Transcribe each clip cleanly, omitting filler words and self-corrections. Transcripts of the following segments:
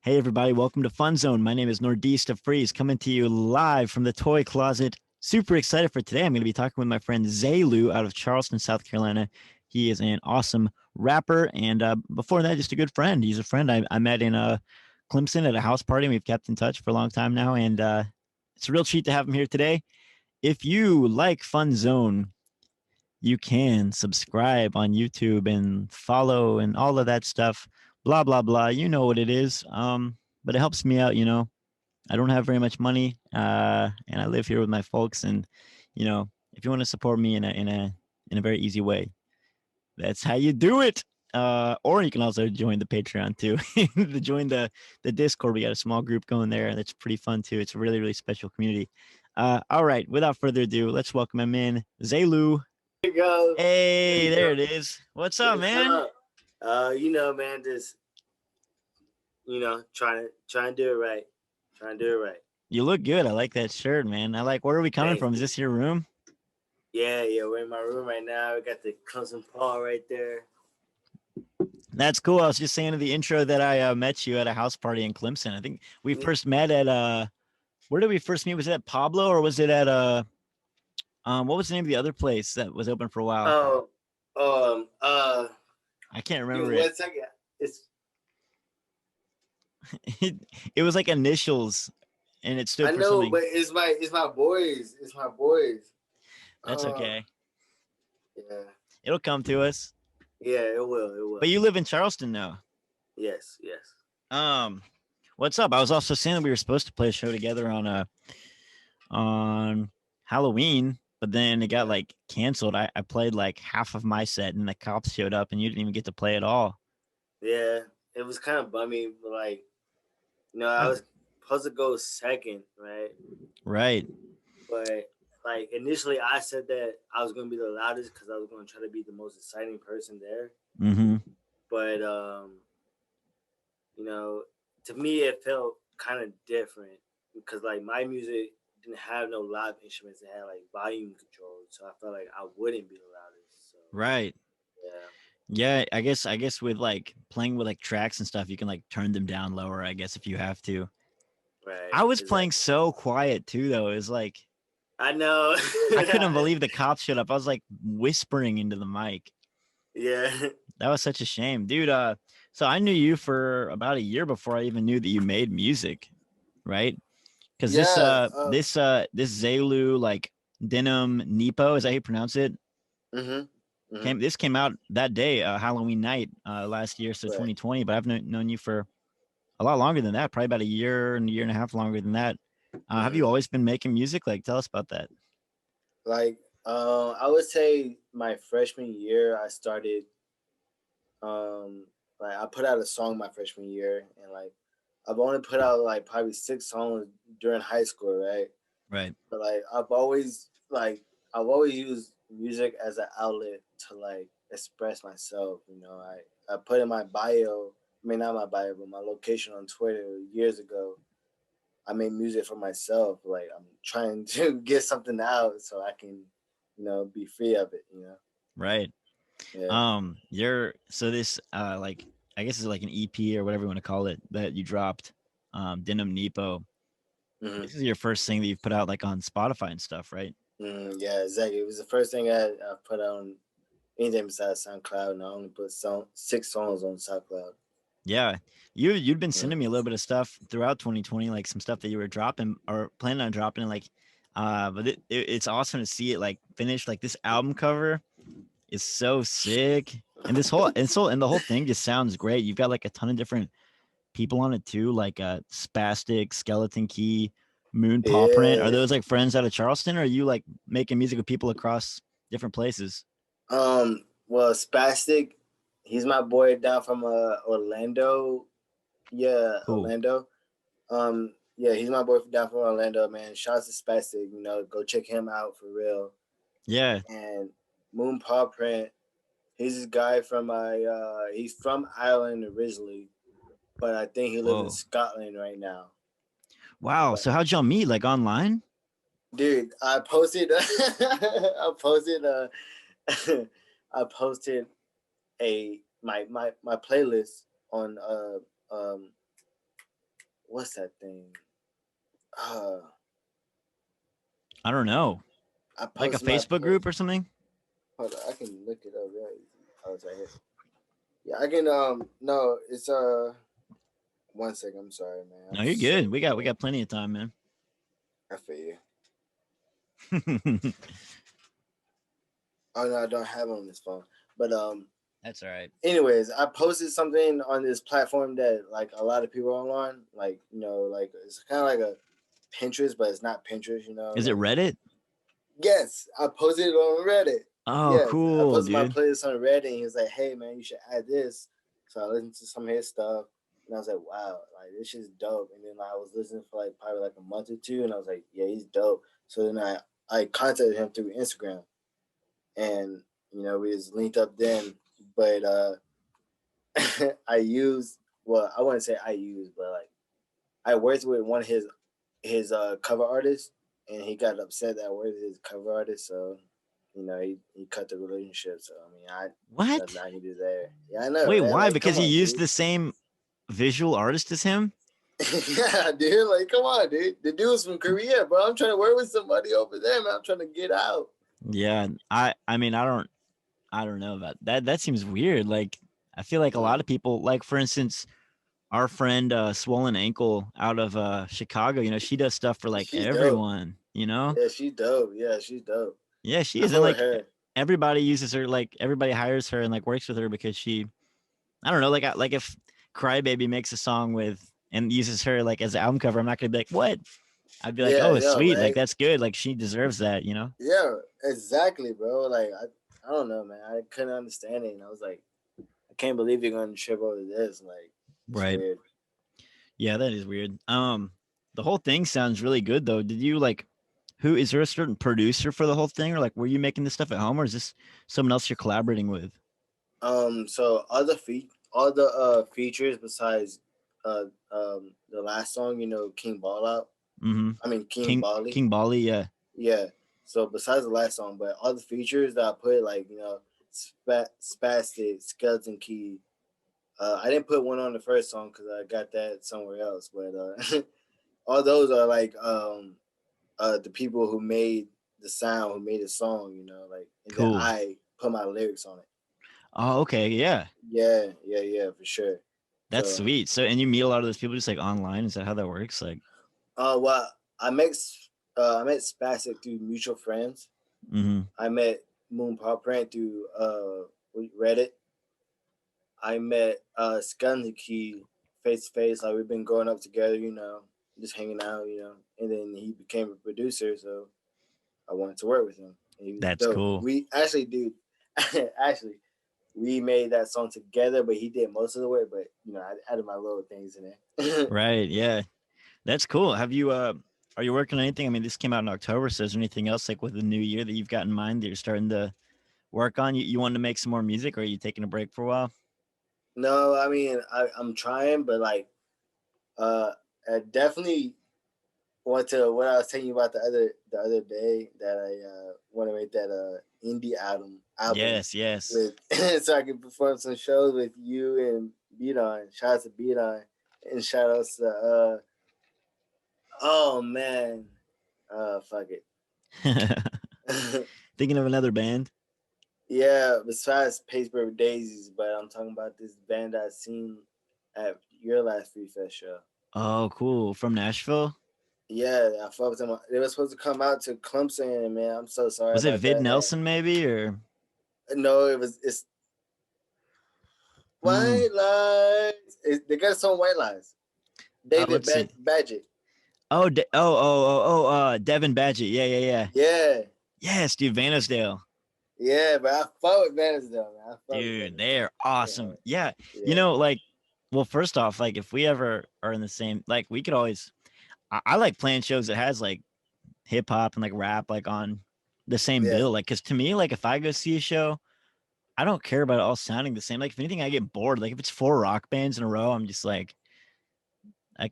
Hey everybody, welcome to Fun Zone. My name is Nordista Freeze, coming to you live from the toy closet. Super excited for today. I'm going to be talking with my friend Xae Lew out of Charleston, South Carolina. He is an awesome rapper, and before that, just a good friend. He's a friend I met in Clemson at a house party. We've kept in touch for a long time now, and it's a real treat to have him here today. If you like Fun Zone, you can subscribe on YouTube and follow and all of that stuff. Blah blah blah. You know what it is. But it helps me out. I don't have very much money, and I live here with my folks. And if you want to support me in a very easy way, that's how you do it. Or you can also join the Patreon too. Join the Discord. We got a small group going there, and it's pretty fun too. It's a really really special community. All right, without further ado, let's welcome him in, Xae Lew. There you go. Hey, there it is. What's up, man? Up? Man, just trying to do it right. Trying to do it right. You look good. I like that shirt, man. I like. Where are we coming Thanks, from? Is dude. this your room? Yeah, we're in my room right now. We got the Clemson Paul right there. That's cool. I was just saying in the intro that I met you at a house party in Clemson. I think we first met at where did we first meet? Was it at Pablo or was it at what was the name of the other place that was open for a while? Oh, I can't remember give me it. 1 second. It's it was like initials, and it stood I for know, something. but it's my boys. It's my boys. That's okay. Yeah. It'll come to us. Yeah, it will. It will. But you live in Charleston now. Yes. What's up? I was also saying that we were supposed to play a show together on Halloween, but then it got like canceled. I played like half of my set, and the cops showed up, and you didn't even get to play at all. Yeah, it was kind of bummy, but I was supposed to go second, right? Right. But initially, I said that I was going to be the loudest because I was going to try to be the most exciting person there. Mm-hmm. But to me, it felt kind of different because my music didn't have no live instruments; it had like volume control, so I felt like I wouldn't be the loudest. So, Right. yeah. Yeah, I guess with like playing with like tracks and stuff, you can like turn them down lower, I guess, if you have to. Right. I was Exactly. playing so quiet too, though. It was like I know. I couldn't believe the cops showed up. I was like whispering into the mic. Yeah. That was such a shame, dude. So I knew you for about a year before I even knew that you made music, right? Because Yeah. this Xae Lew, like Dnim Nepo, is that how you pronounce it? This came out that day, Halloween night, last year, so Right. 2020. But I've known you for a lot longer than that, probably about a year and a half longer than that. Have you always been making music? Like, tell us about that. I would say my freshman year, I started. I put out a song my freshman year, and I've only put out like probably 6 songs during high school, right? Right. But I've always used music as an outlet to express myself. I put in my bio. I mean, not my bio, but my location on Twitter years ago. I made music for myself. Like I'm trying to get something out so I can, be free of it. Right. Yeah. You're so this like I guess it's like an EP or whatever you want to call it that you dropped, Dnim Nepo. This is your first thing that you've put out like on Spotify and stuff, right? Yeah, exactly. It was the first thing I put on anything besides SoundCloud, and I only put 6 songs on SoundCloud. Yeah, you'd been sending me a little bit of stuff throughout 2020, like some stuff that you were dropping or planning on dropping, like, but it's awesome to see it like finished. Like this album cover is so sick, and the whole thing just sounds great. You've got like a ton of different people on it too, like Spastic, Skeleton Key, Moon Paw Print. Are Yeah. those like friends out of Charleston, or are you like making music with people across different places? Well, Spastic, he's my boy down from Orlando. Yeah, Cool. Orlando. Yeah, he's my boy down from Orlando, man. Shouts to Spastic, go check him out for real. Yeah. And Moon Paw Print, he's this guy from he's from Ireland originally, but I think he lives in Scotland right now. Wow. But, so how'd y'all meet? Like online? dude, I posted I posted, I posted my playlist on, um, what's that thing? Uh, I don't know. I Like a posted my Facebook group or something? hold on, I can look it up. Yeah, oh, it's right here. Yeah, I can. No, it's 1 second. I'm sorry, man. No, I'm you're so good. We got plenty of time, man. I feel you. Oh no, I don't have it on this phone. But That's all right. anyways, I posted something on this platform that like a lot of people are on. Like like it's kind of like a Pinterest, but it's not Pinterest. Is it Like Reddit? yes, I posted it on Reddit. Oh, Yes, I cool, posted my dude. playlist on Reddit, and he was like, "Hey man, you should add this." So I listened to some of his stuff, and I was like, "Wow, like this shit's dope." And then I was listening for like probably like a month or two, and I was like, "Yeah, he's dope." So then I contacted him through Instagram, and we just linked up then. But I used I wouldn't say I used, but like I worked with one of his cover artists, and he got upset that I worked with his cover artist, so he cut the relationship. So I mean, What? nothing I can do there. Yeah, I know, Wait, right? why? Like, Because come you on, used dude. the same visual artist as him? Yeah, dude. Like, come on, dude. The dude's from Korea, bro. I'm trying to work with somebody over there, man. I'm trying to get out. Yeah, I mean, I don't know about that. That seems weird. Like, I feel like a lot of people, like for instance, our friend Swollen Ankle out of Chicago, she does stuff for like She's dope. everyone. Yeah, she's dope. Yeah, she's dope. Yeah, she I is. And fuck with like her. everybody uses her, like everybody hires her and like works with her because I don't know, like if Crybaby makes a song with and uses her like as an album cover, I'm not gonna be like, what? I'd be like, Yeah, oh, yeah, sweet, like right. that's good, like she deserves that. Yeah, exactly, bro. Like I don't know, man. I couldn't understand it, and I was like, I can't believe you're gonna trip over this. Like, it's Right. weird. Yeah, that is weird. The whole thing sounds really good though. Did you like who is there a certain producer for the whole thing, or like were you making this stuff at home, or is this someone else you're collaborating with? So all the features besides uh the last song, King Ball Out. Mm-hmm. I mean King King Bali. King Bali, yeah. Yeah. So besides the last song, but all the features that I put, like Spastic, Skeleton Key. I didn't put one on the first song because I got that somewhere else. But all those are like the people who made the sound, who made the song. Like, and then Cool. I put my lyrics on it. Oh, okay, yeah. Yeah, for sure. That's So, sweet. So and you meet a lot of those people just like online. Is that how that works? Like, well, I met Spastic through mutual friends. mm-hmm. I met Moon Pop Print through Reddit. I met Skeleton Key face to face. Like we've been growing up together, just hanging out, And then he became a producer, so I wanted to work with him. And he was That's dope. cool. We actually, dude, actually, we made that song together, but he did most of the work. But I added my little things in there. Right. Yeah. That's cool. Have you are you working on anything? I mean, this came out in October, so is there anything else like with the new year that you've got in mind that you're starting to work on? You want to make some more music or are you taking a break for a while? No, I mean I'm trying, but like I definitely want to. What I was telling you about the other day that I want to make that indie album Yes, yes. with so I can perform some shows with you and Beat On. Shout out to Beat On and shout outs to oh man, fuck it. Thinking of another band? Yeah, besides Paper Daisies, but I'm talking about this band I seen at your last Free Fest show. Oh, cool. From Nashville? Yeah, I fucked with them. They were supposed to come out to Clemson, and man, I'm so sorry Was it about Vid that, man. Nelson maybe or No, it's hmm. White Lies. They got a song White Lies. David Let's see. Badgett. Devin Badgett. Yeah, yeah, yeah. Yeah, Yes, dude, Vanisdale. yeah, but I fuck with Vanisdale, man. I fuck with Dude, Vanisdale. they're Yeah, awesome. Yeah. yeah, Like, well, first off, like if we ever are in the same, like we could always I like playing shows that has like hip hop and like rap like on the same yeah. bill. Like, cause to me, like if I go see a show, I don't care about it all sounding the same. Like if anything, I get bored. Like if it's four rock bands in a row, I'm just like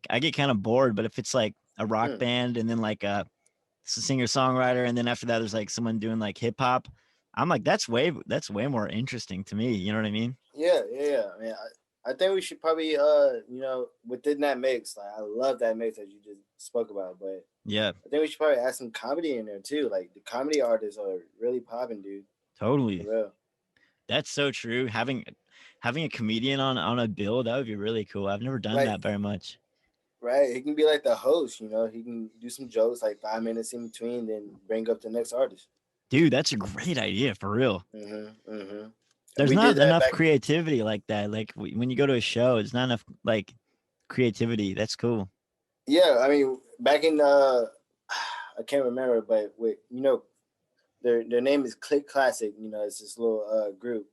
I get kind of bored. But if it's like a rock Mm. band and then like a singer songwriter, and then after that there's like someone doing like hip hop, I'm like that's way more interesting to me. You know what I mean? Yeah. I mean, I think we should probably within that mix, like I love that mix that you just spoke about, but Yeah, I think we should probably add some comedy in there too. Like the comedy artists are really popping, dude. For totally. real. That's so true. Having a comedian on a bill, that would be really cool. I've never done Like that very much. right, he can be like the host, he can do some jokes like 5 minutes in between, then bring up the next artist. Dude, that's a great idea for real. And There's we did not that enough back. creativity like that. Like when you go to a show, it's not enough like creativity. That's cool. Yeah, I mean, back in I can't remember, but with their name is Click Classic. It's this little group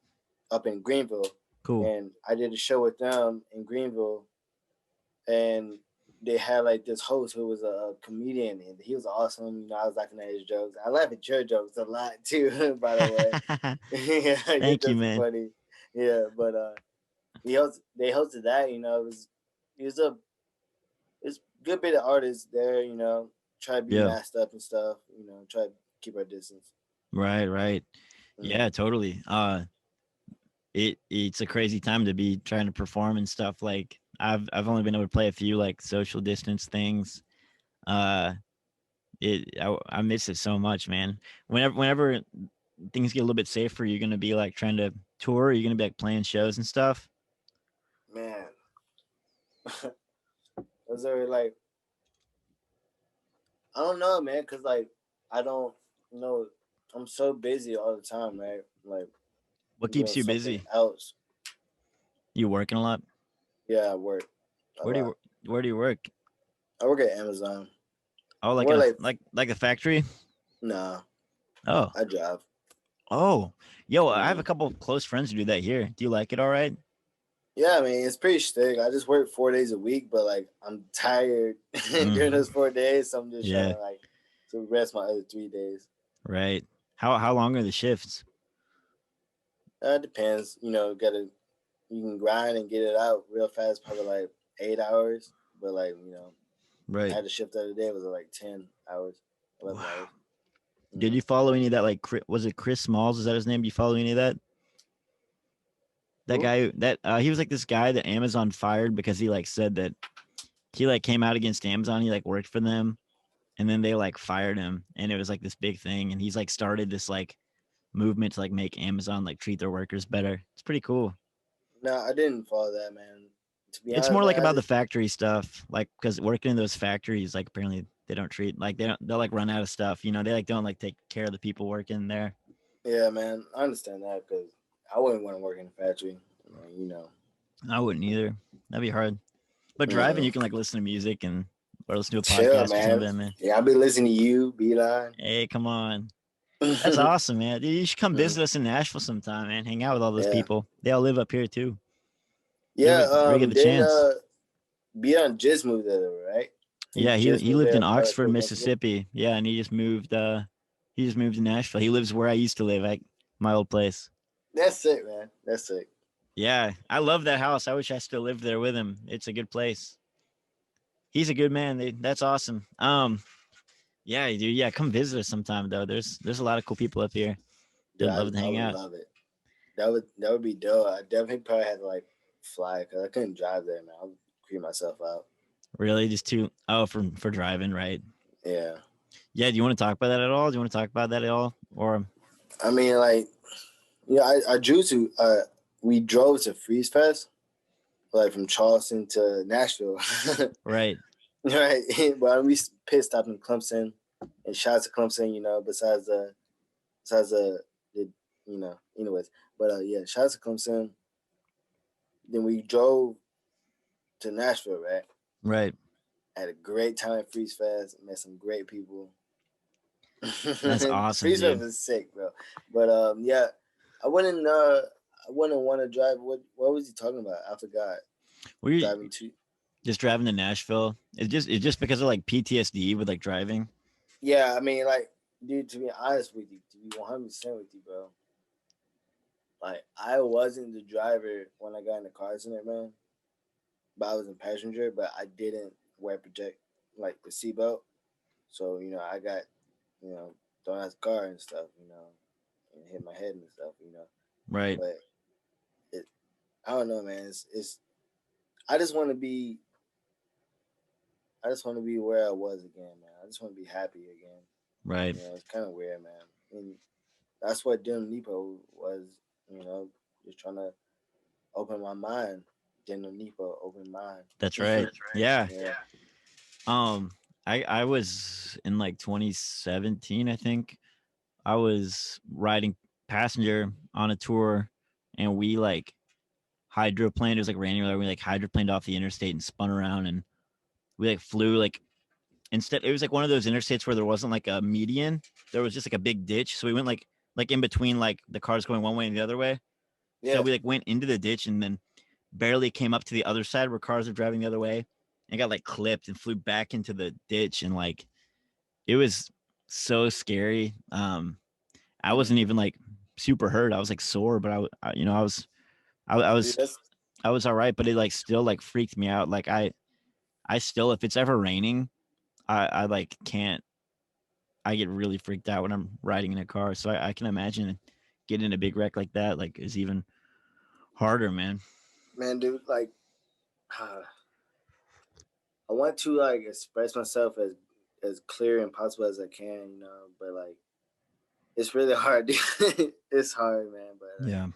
up in Greenville, Cool. and I did a show with them in Greenville, and they had like this host who was a comedian, and he was awesome. I was laughing at his jokes. I laugh at your jokes a lot too, by the way. Yeah, your Thank you, jokes are man. funny. Yeah, but they hosted that. It was a it's good bit of artists there. Try to be Yeah. masked up and stuff. Try to keep our distance. Right, right. Yeah, Mm. totally. It's a crazy time to be trying to perform and stuff. Like I've only been able to play a few like social distance things. Uh I miss it so much, man. Whenever things get a little bit safer, you're gonna be like trying to tour, you're gonna be like playing shows and stuff. Man, those are like I don't know, man, because like I don't know. I'm so busy all the time, right? Like What I'm doing keeps you something busy? else. You working a lot? Yeah, I work a Where do lot. you where do you work? I work at Amazon. Oh, like More in a like like a factory? nah. Oh. I drive. Oh. Yo, I have a Mm. couple of close friends who do that here. Do you like it all right? Yeah, I mean it's pretty stick. I just work 4 days a week, but like I'm tired during Mm, those 4 days, so I'm just trying yeah, to like to rest my other 3 days. right. How long are the shifts? It depends. You can grind and get it out real fast, probably like 8 hours. But like I Right. had a shift the other day. It was like 10 hours, 11 hours. Wow. Did Mm-hmm. you follow any of that? Like, was it Chris Smalls? Is that his name? Do you follow any of that? That Who? guy that he was like this guy that Amazon fired because he like said that he like came out against Amazon. He like worked for them, and then they like fired him, and it was like this big thing. And he's like started this like movement to like make Amazon like treat their workers better. It's pretty cool. No, I didn't follow that, man. To be It's honest, more like like I about the just factory stuff, like because working in those factories, like apparently they don't treat like they'll like run out of stuff. They like don't like take care of the people working there. yeah, man. I understand that because I wouldn't want to work in a factory. You know. I wouldn't either. That'd be hard. But driving, Mm-hmm. you can like listen to music and or listen to a Chill, podcast or man. something, man. Yeah, I'll be listening to you, Beeline. Hey, come on. That's awesome, man. Dude, you should come Mm. visit us in Nashville sometime, man. Hang out with all those Yeah, people. They all live up here too. yeah. You ever get the Didn't chance? Beeline just moved there, right? He Yeah, just he moved lived there in probably a Oxford, couple months ago. Mississippi. Yeah, and he just moved to Nashville. He lives where I used to live, like my old place. That's it, man. That's it. Yeah, I love that house. I wish I still lived there with him. It's a good place. He's a good man. That's awesome. Yeah, dude. Yeah, come visit us sometime though. There's a lot of cool people up here. Dude, They'd I, love to I hang would out. love it. That would be dope. I definitely probably had to like fly because I couldn't drive there, man. I would creep myself out. Really, just too. Oh, for driving, right? Yeah. Yeah. Do you want to talk about that at all? Do you want to talk about that at all? Or I mean, like, I drew to. We drove to Freeze Fest, like from Charleston to Nashville, right, right? But we pit stopped in Clemson, and shout out to Clemson. Besides the anyways. But yeah, shout out to Clemson. Then we drove to Nashville, right? right. Had a great time at Freeze Fest. Met some great people. That's awesome, Freeze Fest dude. was sick, bro. But yeah, I wouldn't. I wouldn't want to drive. What was he talking about? I forgot. Were you Driving to. just driving to Nashville? It's just because of like PTSD with like driving. Yeah, I mean, like, dude. To be honest with you, to be 100% with you, bro. Like, I wasn't the driver when I got in the car accident, man. But I was a passenger. But I didn't wear protect like the seatbelt. So I got thrown out the car and stuff. And hit my head and stuff. Right. But it, I don't know, man. It's I just want to be I just want to be where I was again, man. I just want to be happy again. Right. You know, it's kind of weird, man. And that's what Dnim Nepo was. You know, just trying to open my mind. Dnim Nepo open mind. That's right. Yeah. Yeah. Um, I was in like 2017, I think. I was riding passenger on a tour, and we like hydroplaned. It was like raining. We like hydroplaned off the interstate and spun around, and we like flew like instead. It was like one of those interstates where there wasn't like a median. There was just like a big ditch. So we went like in between like the cars going one way and the other way. So Yeah. we like went into the ditch and then barely came up to the other side where cars are driving the other way and got like clipped and flew back into the ditch, and like it was so scary. I wasn't even like super hurt. I was like sore, but I you know, I Dude, was that's I was all right, but it like still like freaked me out. Like I still, if it's ever raining, I like can't. I get really freaked out when I'm riding in a car. So I can imagine getting in a big wreck like that like is even harder, man. man, dude. Like, I want to like express myself as clear and possible as I can, you know. But like, it's really hard. Dude. It's hard, man. But like, Yeah.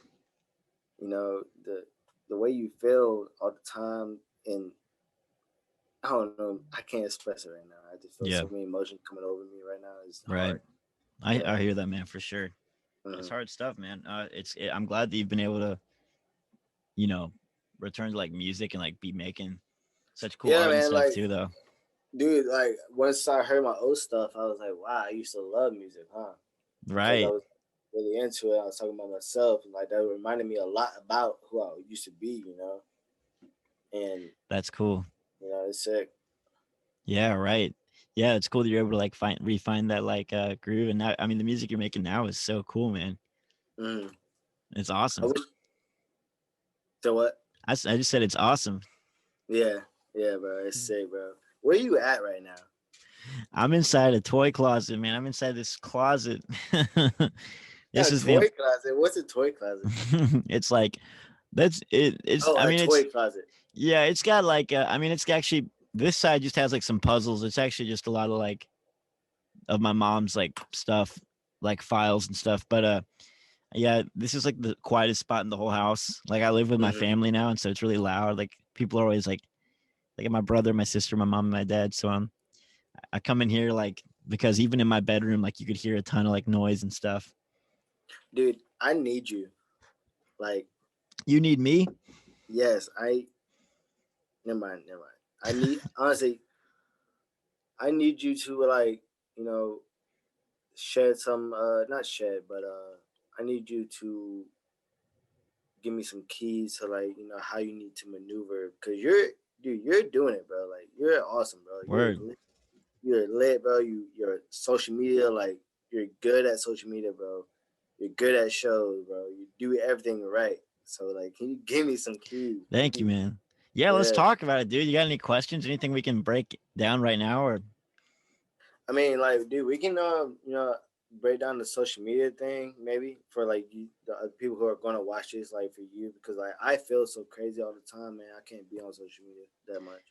you know, the way you feel all the time, and I don't know, I can't express it right now. I just feel Yeah. so many emotions coming over me right now. It's Right. hard. Yeah. I hear that, man, for sure. It's Mhm. hard stuff, man. I'm glad that you've been able to, you know, return to like music and like be making such cool Yeah, art and man. stuff Like, too, though. dude, like once I heard my old stuff, I was like, wow, I used to love music, huh? Because I Right. was really into it. I was talking about myself, and like that reminded me a lot about who I used to be, you know. And That's cool. you know, it's sick. Yeah, right. Yeah, it's cool that you're able to like refine that like groove. And now, I mean, the music you're making now is so cool, man. Mm. It's I awesome. wish. So what? I just said it's awesome. Yeah, yeah, bro. It's sick, bro. Where you at right now? I'm inside a toy closet, man. I'm inside this closet. Yeah, This a is the toy closet. What's a toy closet? it's like that's it. It's Oh, I a mean it's toy closet. yeah, it's got like I mean it's actually this side just has like some puzzles. It's actually just a lot of like of my mom's like stuff, like files and stuff. But yeah, this is like the quietest spot in the whole house. Like I live with my Mm-hmm. family now, and so it's really loud. Like people are always like my brother, my sister, my mom, and my dad. So I come in here like because even in my bedroom, like you could hear a ton of like noise and stuff. Dude, I need you. Like, You need me? yes, I. Never mind. Never mind. I need honestly. I need you to like, you know, shed some. Not shed, but I need you to give me some keys to like, you know, how you need to maneuver because you're doing it, bro. Like, you're awesome, bro. Word. You're lit, bro. You're social media, like you're good at social media, bro. You're good at shows, bro. You do everything right. So like, can you give me some keys, Thank you, please? man. Yeah, let's Yeah. talk about it, dude. You got any questions? Anything we can break down right now? Or I mean, like, dude, we can you know, break down the social media thing maybe for like the other people who are gonna watch this, like for you, because like I feel so crazy all the time, man. I can't be on social media that much.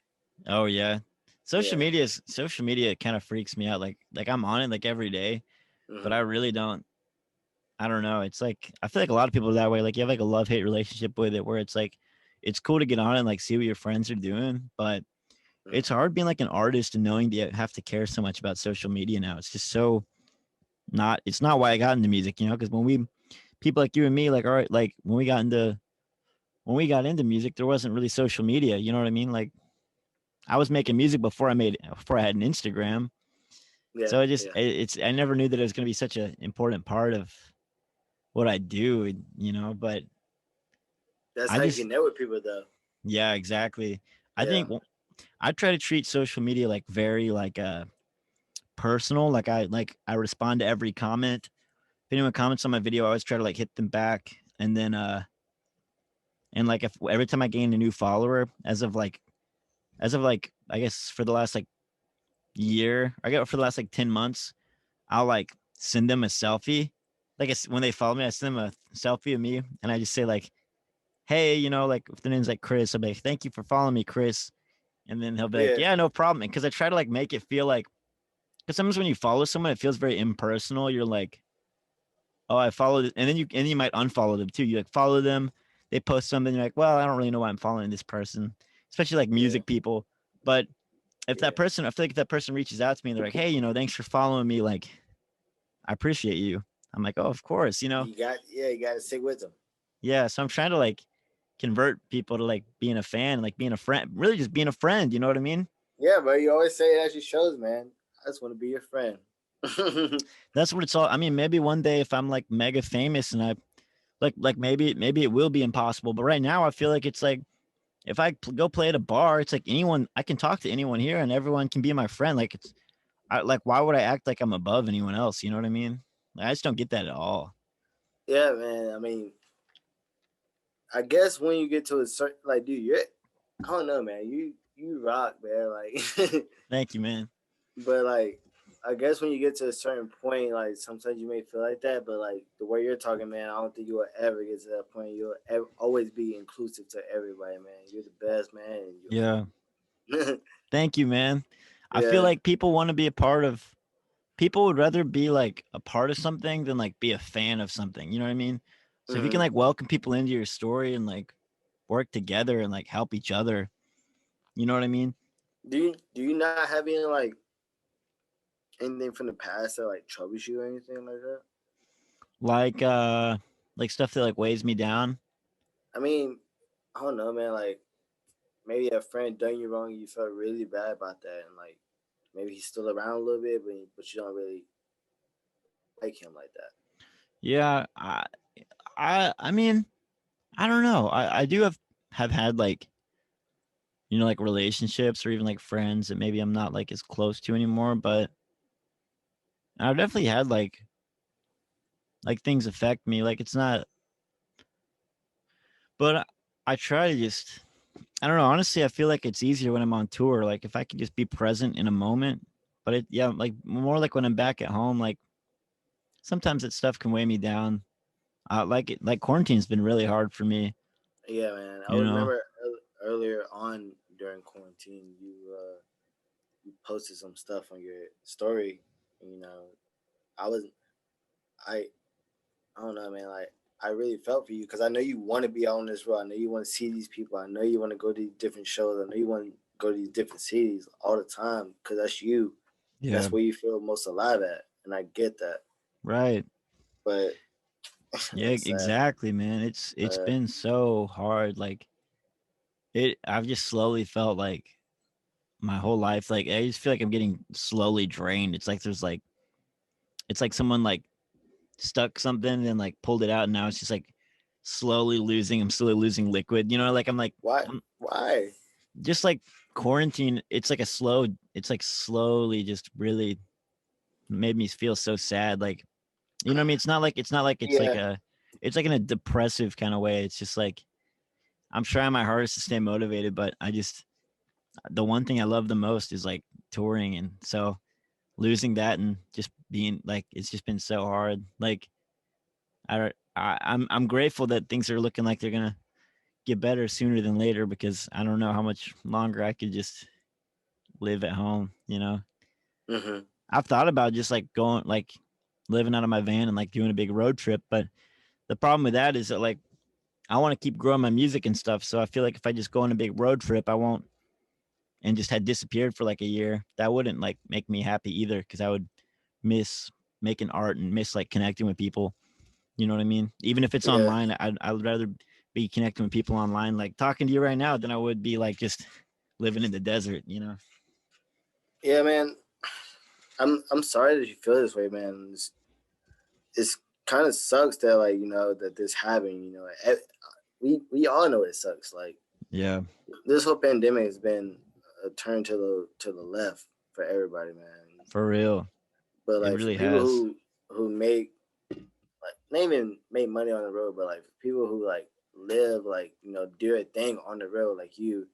oh yeah, Yeah. social media kind of freaks me out. Like I'm on it like every day, but I Mm-hmm. really don't. I don't know. It's like I feel like a lot of people are that way. Like you have like a love hate relationship with it, where it's like it's cool to get on and like see what your friends are doing, but it's Mm-hmm. hard being like an artist and knowing that you have to care so much about social media now. It's just so not. It's not why I got into music, you know. Because when we people like you and me, like all right, like when we got into music, there wasn't really social media. You know what I mean? Like I was making music before I had an Instagram. Yeah. So Yeah. it's I never knew that it was going to be such an important part of what I do, you know, but That's I how you just connect with people, though. yeah, exactly. I Yeah. think I try to treat social media like very like personal. Like I respond to every comment. If anyone comments on my video, I always try to like hit them back, and then and like if every time I gain a new follower as of like I guess for the last like year, I get for the last like 10 months, I'll like send them a selfie. Like when they follow me, I send them a selfie of me and I just say like, hey, like if the name's like Chris, I'll be like, thank you for following me, Chris. And then he'll be like, Yeah, yeah, no problem. Because I try to like make it feel like, because sometimes when you follow someone, it feels very impersonal. You're like, oh, I followed, and then you might unfollow them too. You like follow them, they post something, you're like, well, I don't really know why I'm following this person, especially like yeah, music people. But if that yeah. person, I feel like if that person reaches out to me and they're like, hey, thanks for following me, like, I appreciate you. I'm like, oh, of course. You got to stick with them. Yeah. So I'm trying to like convert people to like being a fan, like being a friend, really just being a friend. You know what I mean? Yeah, bro. You always say it at your shows, man. I just want to be your friend. That's what it's all. I mean, maybe one day if I'm like mega famous and I like maybe it will be impossible. But right now I feel like it's like if I go play at a bar, it's like anyone I can talk to anyone here and everyone can be my friend. Like like why would I act like I'm above anyone else? You know what I mean? Like, I just don't get that at all. Yeah, man. I mean, I guess when you get to a certain, like, dude, I don't know, man. You rock, man. Like, Thank you, man. but like, I guess when you get to a certain point, like sometimes you may feel like that, but like the way you're talking, man, I don't think you will ever get to that point. Always be inclusive to everybody, man. You're the best, man. Yeah. And Thank you, man. I feel yeah, like people want to be a part of people would rather be like a part of something than like be a fan of something. You know what I mean? So if you can mm-hmm. like welcome people into your story and like work together and like help each other, you know what I mean? Do you not have any like anything from the past that like troubles you or anything like that? Like like stuff that like weighs me down. I mean, I don't know, man. Like maybe a friend done you wrong, and you felt really bad about that, and like maybe he's still around a little bit, but you don't really like him like that. Yeah, I mean, I don't know. I do have had like like relationships or even like friends that maybe I'm not like as close to anymore, but I've definitely had like things affect me. Like it's not, but I try to just I don't know. Honestly, I feel like it's easier when I'm on tour. Like if I could just be present in a moment. But yeah, like more like when I'm back at home. Like sometimes that stuff can weigh me down. Like quarantine's been really hard for me. Yeah, man. I You know. remember earlier on during quarantine, you posted some stuff on your story. You know, I was I I don't know, man. Like I really felt for you because I know you want to be on this road. I know you want to see these people. I know you want to go to these different shows. I know you want to go to these different cities all the time because that's you. Yeah. That's where you feel most alive at, and I get that. Right. But Yeah. it's sad. Exactly, man. It's been so hard. Like I've just slowly felt like my whole life. Like I just feel like I'm getting slowly drained. It's like it's like someone like stuck something and like pulled it out, and now it's just like slowly losing. I'm slowly losing liquid. Like I'm like Why? I'm Why? just like quarantine. It's like a slow. It's like slowly just really made me feel so sad. Like you know what I mean? It's not like it's like Yeah, a it's like in a depressive kind of way. It's just like I'm trying my hardest to stay motivated, but I just the one thing I love the most is like touring, and so losing that and just being like it's just been so hard. Like I'm grateful that things are looking like they're gonna get better sooner than later because I don't know how much longer I could just live at home. hmm I've thought about just like going like living out of my van and like doing a big road trip, but the problem with that is that like I want to keep growing my music and stuff. So I feel like if I just go on a big road trip, I won't and just had disappeared for like a year, that wouldn't like make me happy either because I would miss making art and miss like connecting with people. You know what I mean? Even if it's yeah, online, I would rather be connecting with people online, like talking to you right now, than I would be like just living in the desert. yeah, man. I'm sorry that you feel this way, man. It's kind of sucks that like that this happened. We all know it sucks. Like Yeah, this whole pandemic has been a turn to the left for everybody, man. for real. But It like for really people has. who make like not even make money on the road, but like people who like live like do a thing on the road, like you,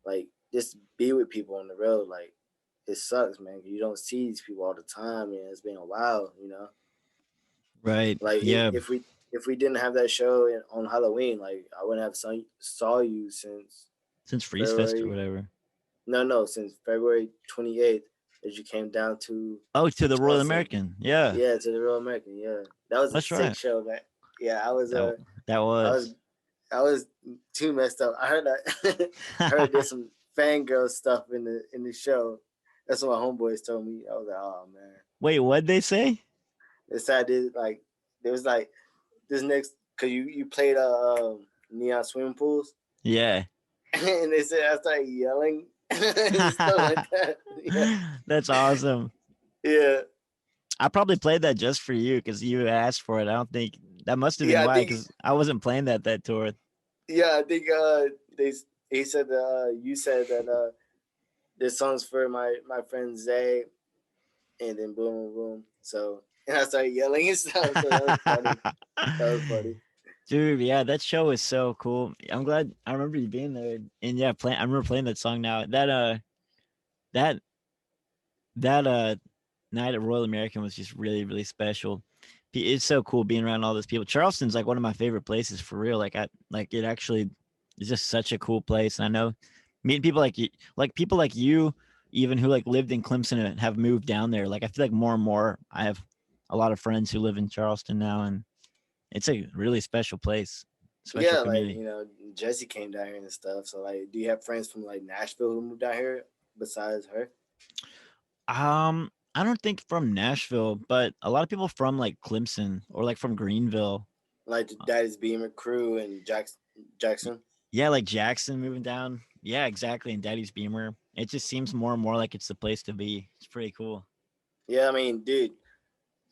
like just be with people on the road, like it sucks, man. You don't see these people all the time, and it's been a while. Right. Like Yeah. if we didn't have that show on Halloween, like I wouldn't have saw you Since Freeze Fest or February. whatever. No, since February 28th, as you came down Oh, to to the Royal Charleston. American. Yeah, Yeah, to the Real American. Yeah, that was a that's sick right. show, man. Yeah, That that I was was. I was too messed up. I heard that I heard there's some fangirl stuff in the show. That's what my homeboys told me. I was like, oh man. Wait, what'd they say? They said I did like there was like this next because you played neon swimming pools Yeah. and they said I started yelling and stuff like that. Yeah, That's awesome. yeah, I probably played that just for you because you asked for it. I don't think that must have been yeah. I why, think because I wasn't playing that tour. yeah, I think they he said you said that this song's for my friend Xae, and then boom, boom, boom. So and I started yelling and stuff. So that was funny. That was funny. Dude, yeah, that show is so cool. I'm glad I remember you being there. And yeah, I remember playing that song now. That that night at Royal American was just really, really special. It's so cool being around all those people. Charleston's like one of my favorite places for real. Like it actually is just such a cool place. And I know meeting people like you, like people like you, even who like lived in Clemson and have moved down there. Like I feel like more and more I have a lot of friends who live in Charleston now, and it's a really special place, special Yeah, like community. Jesse came down here and stuff. So like, do you have friends from like Nashville who moved down here besides her? I don't think from Nashville, but a lot of people from like Clemson or like from Greenville. Like the Daddy's Beamer crew and Jackson. Yeah, like Jackson moving down. Yeah, exactly. And Daddy's Beamer. It just seems more and more like it's the place to be. It's pretty cool. Yeah, I mean, dude.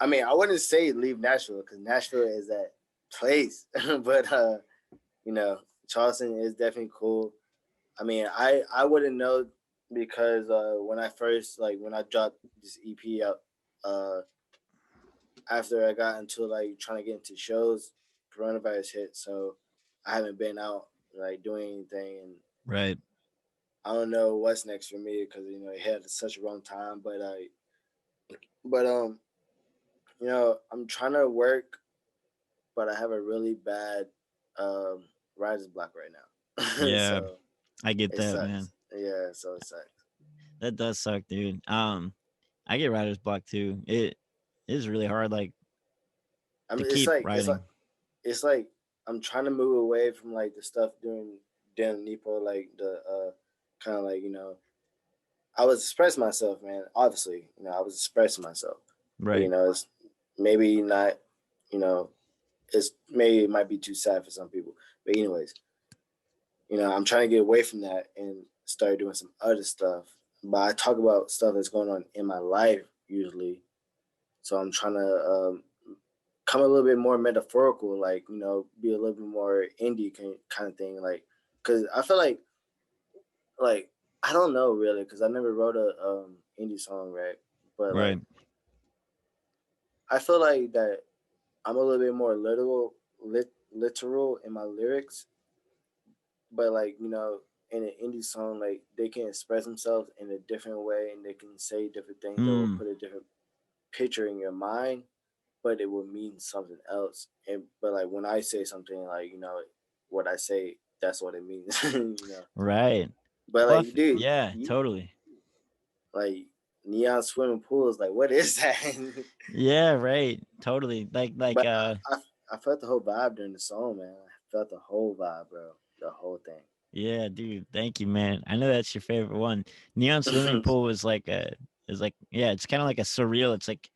I mean, I wouldn't say leave Nashville because Nashville is that place, but you know, Charleston is definitely cool. I mean, I wouldn't know because when I first like when I dropped this EP out, uh, after I got into like trying to get into shows, coronavirus hit, so I haven't been out like doing anything, and Right. I don't know what's next for me because it had such a wrong time. But I'm trying to work, but I have a really bad um, writer's block right now, Yeah, so I get it that, man. sucks. Yeah, so it sucks. That does suck, dude. I get writer's block too. It is really hard, like I to mean, keep writing. it's like I'm trying to move away from like the stuff doing Dnim Nepo, like the kind of like I was expressing myself, man. Obviously, I was expressing myself, but Right. it's maybe not, you know, it's maybe it might be too sad for some people. But anyways, I'm trying to get away from that and start doing some other stuff. But I talk about stuff that's going on in my life usually, so I'm trying to come a little bit more metaphorical, like be a little bit more indie kind of thing, like because I feel like I don't know really because I never wrote a indie song, right? But Right. like I feel like that I'm a little bit more literal in my lyrics, but like in an indie song, like they can express themselves in a different way and they can say different things that will Hmm. put a different picture in your mind, but it will mean something else. And but like when I say something, like what I say, that's what it means. Right. But Well, like, dude, yeah, totally. like neon swimming pools, like what is that? Yeah, right. Totally. Like But I felt the whole vibe during the song, man. I felt the whole vibe, bro. The whole yeah, dude. Thank you, man. I know that's your favorite one. Neon swimming thing. pool is like yeah, it's kind of like a surreal. It's like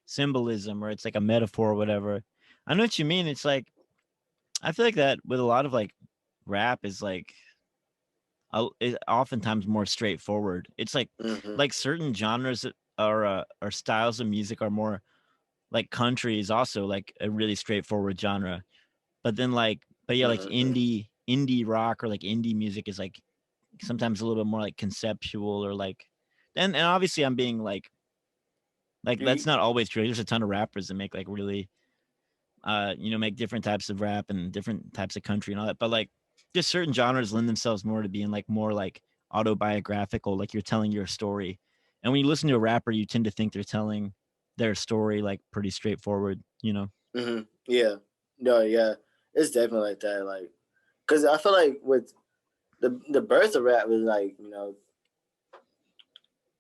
symbolism or it's like a metaphor or whatever. I know what you mean. It's like I feel like that with a lot of like rap is like oftentimes more straightforward. It's Hmm. like certain genres or styles of music are more like country is also like a really straightforward genre. But then but yeah, like Hmm. indie rock or like indie music is like sometimes a little bit more like conceptual or like and obviously I'm being like You, that's not always true. There's a ton of rappers that make like really make different types of rap and different types of country and all that. But like just certain genres lend themselves more to being like more like autobiographical, like you're telling your story. And when you listen to a rapper, you tend to think they're telling their story like pretty straightforward. hmm yeah. No, yeah, it's definitely like that. Like, cause I feel like with the birth of rap was like, you know,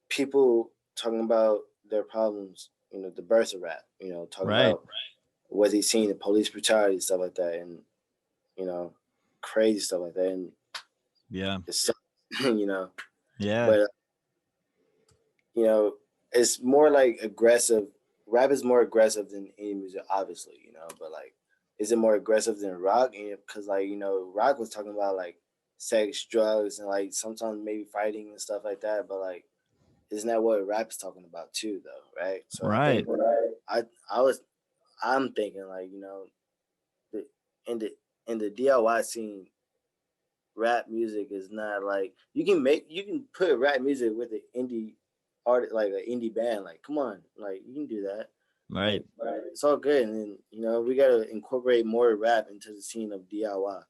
people talking about their problems. You know, the birth of rap. You know, talking Right. about what he seen, the police brutality, stuff like that, and you know, crazy stuff like that, and Yeah. it's you know, Yeah. but you know, it's more like aggressive. Rap is more aggressive than any music, obviously, you know. But like, is it more aggressive than rock? Because like you know, rock was talking about like sex, drugs, and like sometimes maybe fighting and stuff like that. But like, isn't that what rap is talking about too, though? Right. So I Right. think I I was I'm thinking like you know, the, in the DIY scene, rap music is not like you can put rap music with an indie art like an indie band. Like, come on, like you can do that. Right. Like, it's all good. And then you know we gotta incorporate more rap into the scene of DIY.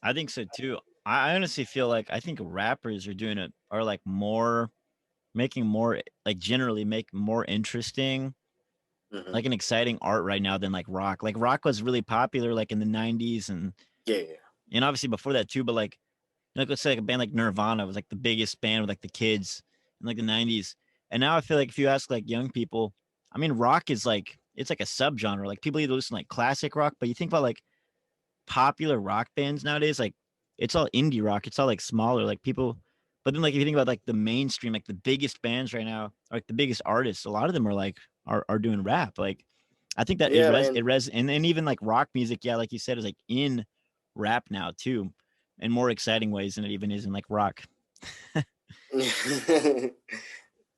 I think so too. I honestly feel like I think rappers are doing it are like more making more like generally make more interesting Mm-hmm. like an exciting art right now than like rock. Like rock was really popular like in the 90s Yeah, yeah, and obviously before that too, but like let's say like a band like Nirvana was like the biggest band with like the kids in like the 90s. And now I feel like if you ask like young people, I mean rock is like it's like a subgenre. Like people either listen to like classic rock, but you think about like popular rock bands nowadays, like it's all indie rock. It's all like smaller, like people. But then like if you think about like the mainstream, like the biggest bands right now, like the biggest artists, a lot of them are like are doing rap. Like I think that yeah, man. and then even like rock music, yeah, like you said, is like in rap now too, in more exciting ways than it even is in like rock.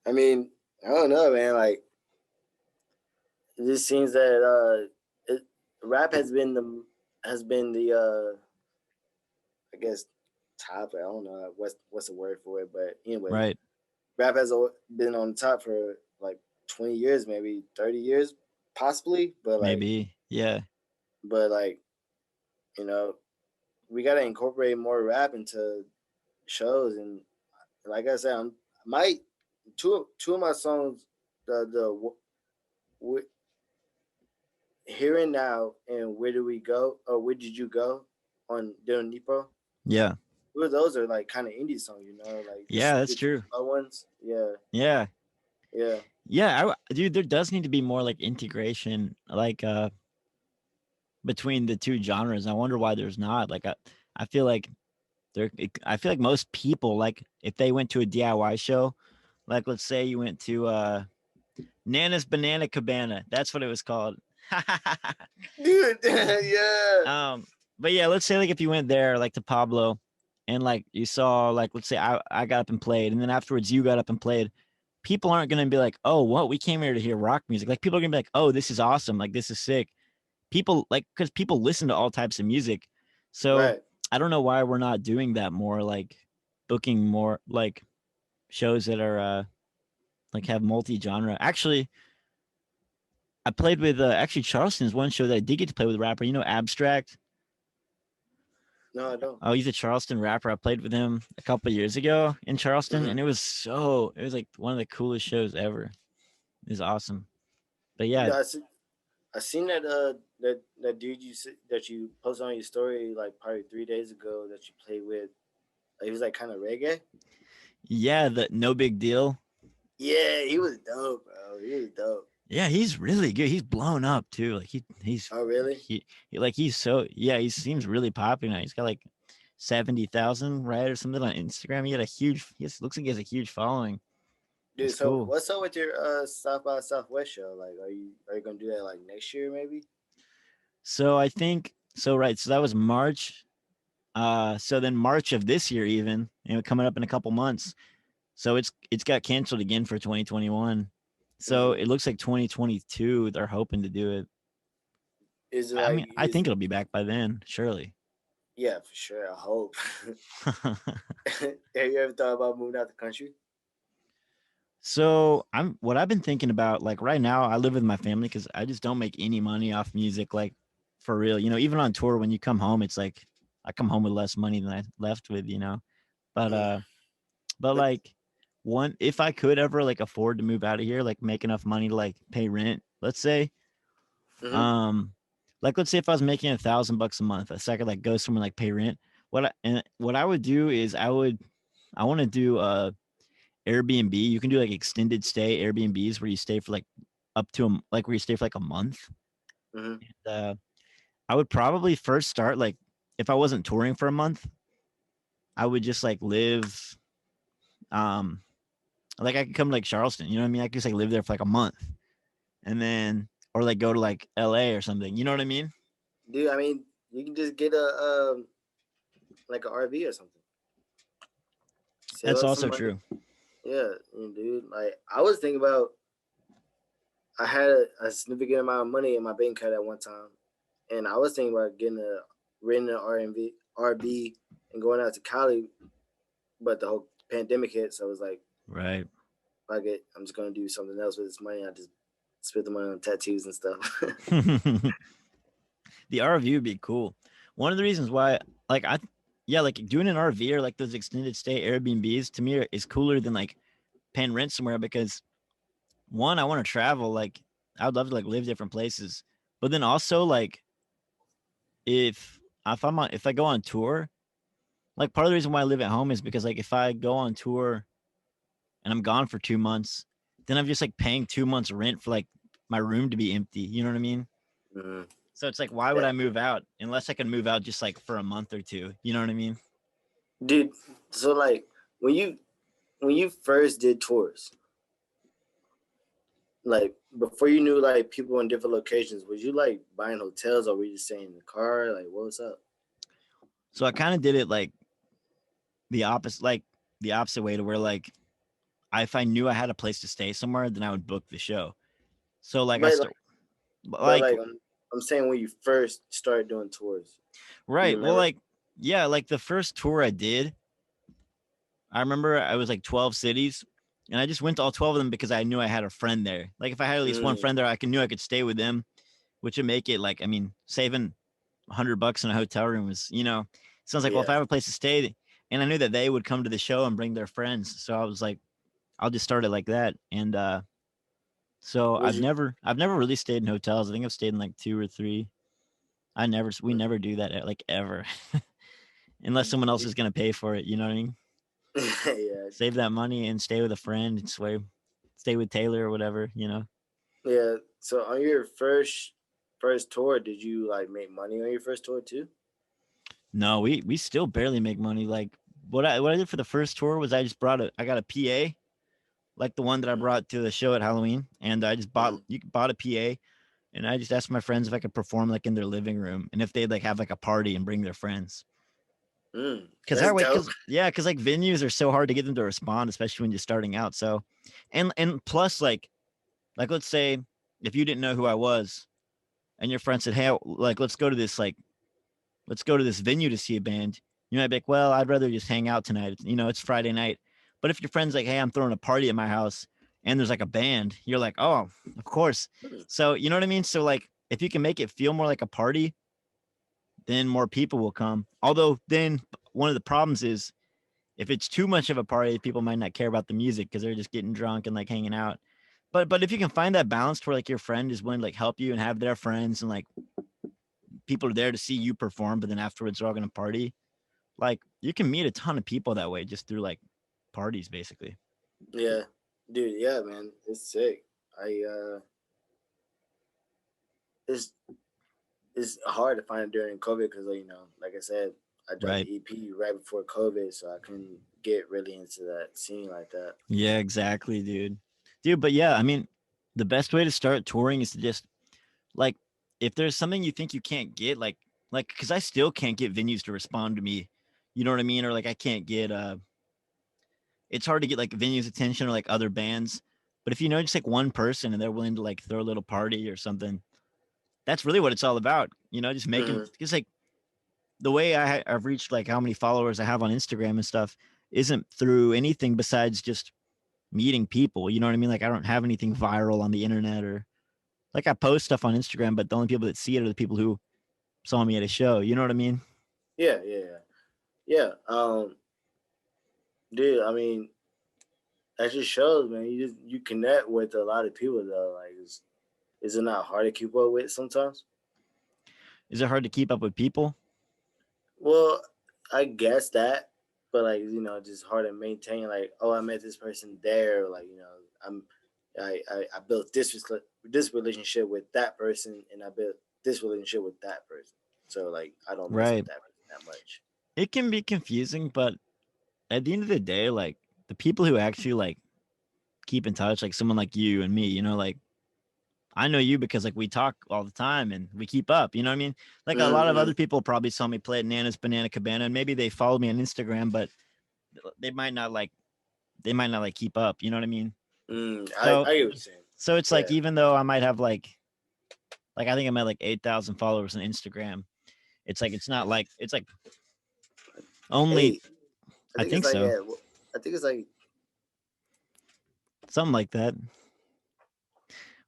I mean, I don't know, man. Like, it just seems that rap has been the I guess top. I don't know what's the word for it, but anyway, Right. rap has been on top for like 20 years, maybe 30 years, possibly. Maybe. Yeah. But like, you know, we got to incorporate more rap into shows. And like I said, my two of my songs, the Here and Now and Where Do We Go, or Where Did You Go on Dnim Nepo. Yeah. Two of those are like kind of indie songs, you know, like Yeah, the that's two true. slow ones. Yeah, Yeah. yeah. Yeah, dude, there does need to be more like integration, like between the two genres. I wonder why there's not. Like I feel like I feel like most people like if they went to a DIY show, like let's say you went to Nana's Banana Cabana. That's what it was called. Dude, yeah. um, but yeah, let's say like if you went there like to Pablo and like you saw like let's say I got up and played and then afterwards you got up and played, people aren't gonna be like, oh, what we came here to hear rock music. Like people are gonna be like, oh, this is awesome, like this is sick. People like because people listen to all types of music. So Right. I don't know why we're not doing that more, like booking more like shows that are like have multi-genre. Actually, I played with actually Charleston's one show that I did get to play with a rapper, you know, Abstract. No, I don't. Oh, he's a Charleston rapper. I played with him a couple of years ago in Charleston, Mm-hmm. and it was like one of the coolest shows ever. It was awesome. But yeah, Yeah, I seen that dude that you posted on your story like probably 3 days ago that you played with. Like, he was like kind of reggae. yeah, the no big deal. Yeah, he was dope, bro. He was dope. Yeah, he's really good. He's blown up too. Like Oh, really? like he's so yeah, he seems really popular now. He's got like 70,000 right or something on Instagram. He had a huge looks like he has a huge following. Dude, It's so cool. what's up with your South by Southwest show? Like, are you gonna do that like next year maybe? So I think so right. So that was March. So then March of this year even, coming up in a couple months. So it's got canceled again for 2021. So Mm-hmm. it looks like 2022 they're hoping to do it. Is it I like mean, I think it'll be back by then, surely. yeah, for sure. I hope. Have you ever thought about moving out the country? So what I've been thinking about, like right now, I live with my family because I just don't make any money off music, like for real. Even on tour, when you come home, it's like I come home with less money than I left with. But Mm. but But like one if I could ever like afford to move out of here, like make enough money to like pay rent, let's say, mm-hmm. um, like let's say if I was making $1,000 a month, so I could like go somewhere like pay rent. What I would do is I want to do Airbnb. You can do like extended stay Airbnbs where you stay for like up to like where you stay for like a month. Hmm. And, I would probably first start like if I wasn't touring for a month, I would just like live um like I could come to like Charleston, you know what I mean? I could just like live there for like a month and then or like go to like LA or something. You know what I mean? Dude, I mean, you can just get a like an RV or something. Save That's up some also money. true. Yeah, dude. Like I was thinking about, I had a significant amount of money in my bank account at one time, and I was thinking about getting a renting an RV and going out to Cali, but the whole pandemic hit, so I was like, Right. fuck it, I'm just gonna do something else with this money. I just spent the money on tattoos and stuff. The RV would be cool. One of the reasons why, like yeah, like doing an RV or like those extended stay Airbnbs to me is cooler than like paying rent somewhere because one, I want to travel. Like I would love to like live different places, but then also like if I go on tour, like part of the reason why I live at home is because like if I go on tour and I'm gone for 2 months, then I'm just like paying 2 months rent for like my room to be empty. You know what I mean? Mhm. So it's like, why would Yeah, I move out unless I can move out just like for a month or two? You know what I mean? dude. So like when you first did tours, like before you knew like people in different locations, was you like buying hotels or were you just staying in the car? Like what was up? So I kind of did it like the opposite way to where like if I knew I had a place to stay somewhere, then I would book the show. So like I But start but like like I'm saying when you first started doing tours, do you right. Well, remember? like yeah, like the first tour I did, I remember I was like 12 cities and I just went to all 12 of them because I knew I had a friend there. Like if I had at least one Mm, friend there, knew I could stay with them, which would make it like, I mean, saving $100 in a hotel room was, sounds like, well, if yeah. I have a place to stay and I knew that they would come to the show and bring their friends. So I was like, I'll just start it like that. And, so Was you? I've never really stayed in hotels. I think I've stayed in like two or three. We never do that like ever, unless someone else is going to pay for it. You know what I mean? Yeah, Save that money and stay with a friend and stay with Taylor or whatever, yeah. So on your first tour, did you like make money on your first tour too? No, we still barely make money. Like what I did for the first tour was I got a PA, like the one that I Mm, brought to the show at Halloween, and I just mm, bought a PA, and I just asked my friends if I could perform like in their living room and if they'd like have like a party and bring their friends. Cause that's that way, dope. cause like venues are so hard to get them to respond, especially when you're starting out. So, and plus like let's say if you didn't know who I was and your friend said, hey, like let's go to this venue to see a band. You might be like, well, I'd rather just hang out tonight. It's Friday night. But if your friend's like, hey, I'm throwing a party at my house and there's like a band, you're like, oh, of course. Mm, So you know what I mean? So like if you can make it feel more like a party, then more people will come. Although then one of the problems is if it's too much of a party, people might not care about the music because they're just getting drunk and like hanging out. But if you can find that balance where like your friend is willing to like help you and have their friends and like people are there to see you perform, but then afterwards they're all gonna party. Like you can meet a ton of people that way just through like parties, basically. yeah, dude. Yeah, man, it's sick. I it's it's hard to find during COVID because like I said, I dropped Right. the EP right before COVID, so I couldn't get really into that scene like that. Yeah, exactly, dude. Dude, but yeah, I mean, the best way to start touring is to just like if there's something you think you can't get, like because I still can't get venues to respond to me. You know what I mean? Or like I can't get it's hard to get like venues attention or like other bands. But if you know just like one person and they're willing to like throw a little party or something, that's really what it's all about. Just making Hmm. because like the way I've reached like how many followers I have on Instagram and stuff isn't through anything besides just meeting people. You know what I mean? Like I don't have anything viral on the internet or like I post stuff on Instagram, but the only people that see it are the people who saw me at a show. You know what I mean? Yeah, yeah, yeah. Yeah. Dude, I mean, that just shows, man. You connect with a lot of people though. Like, is it not hard to keep up with sometimes? Is it hard to keep up with people? Well, I guess that, but like just hard to maintain. Like, oh, I met this person there. Like, I'm, I built this relationship with that person, and I built this relationship with that person. So like, I don't mess Right. with that person that much. It can be confusing, but at the end of the day, like the people who actually like keep in touch, like someone like you and me, like I know you because like we talk all the time and we keep up. You know what I mean? Like a lot of Mm-hmm. other people probably saw me play at Nana's Banana Cabana, and maybe they follow me on Instagram, but they might not like keep up. You know what I mean? So I get what you're saying. it's like Yeah. even though I might have like I think I'm at like 8,000 followers on Instagram. It's like it's not like it's like only 8. I I think it's think like so, I think it's like something like that.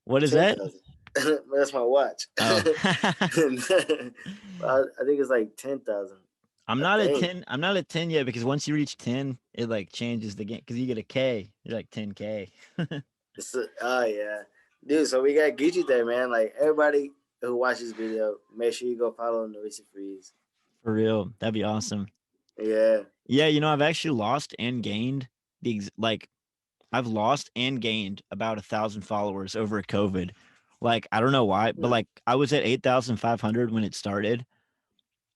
What is that? 10,000. That's my watch. Oh, I think it's like 10,000. I'm I not at think. 10. I'm not at 10 yet because once you reach 10, it like changes the game because you get a K. You're like 10K. Oh yeah, dude. So we got Gucci there, man. Like everybody who watches this video, make sure you go follow Nordista Freeze. For real. That'd be awesome. Yeah. Yeah, I've actually lost and gained like I've lost and gained about 1,000 followers over COVID. Like I don't know why, but Hmm. like I was at 8,500 when it started,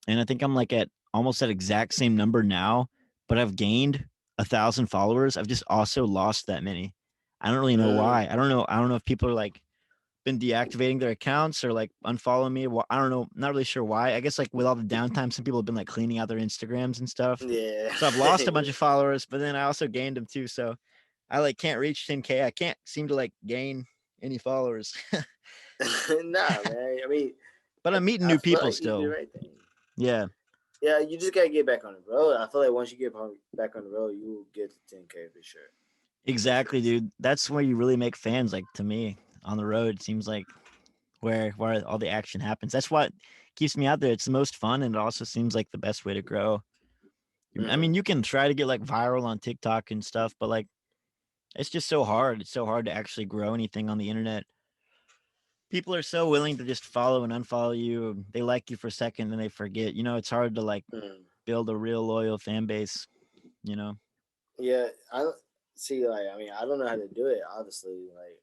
and I think I'm like at almost that exact same number now. But I've gained 1,000 followers. I've just also lost that many. I don't really know Mm. why. I don't know. I don't know if people are like been deactivating their accounts or like unfollowing me. I don't know. Not really sure why. I guess like with all the downtime, some people have been like cleaning out their Instagrams and stuff. Yeah. So I've lost a bunch of followers, but then I also gained them too. So I like can't reach 10K. I can't seem to like gain any followers. Nah, man. I mean, But I'm meeting I new feel people like you did the still. right thing. Yeah, Yeah, you just gotta get back on the road. I feel like once you get back on the road, you will get to 10K for sure. For sure. exactly, dude. That's where you really make fans. Like to me, on the road, it seems like where all the action happens. That's what keeps me out there. It's the most fun, and it also seems like the best way to grow. I Mm-hmm. mean, you can try to get like viral on TikTok and stuff, but like it's just so hard. It's so hard to actually grow anything on the internet. People are so willing to just follow and unfollow you. They like you for a second and they forget. It's hard to like Mm. build a real loyal fan base, you know? Yeah, I see. Like, I mean, I don't know how to do it. Obviously, like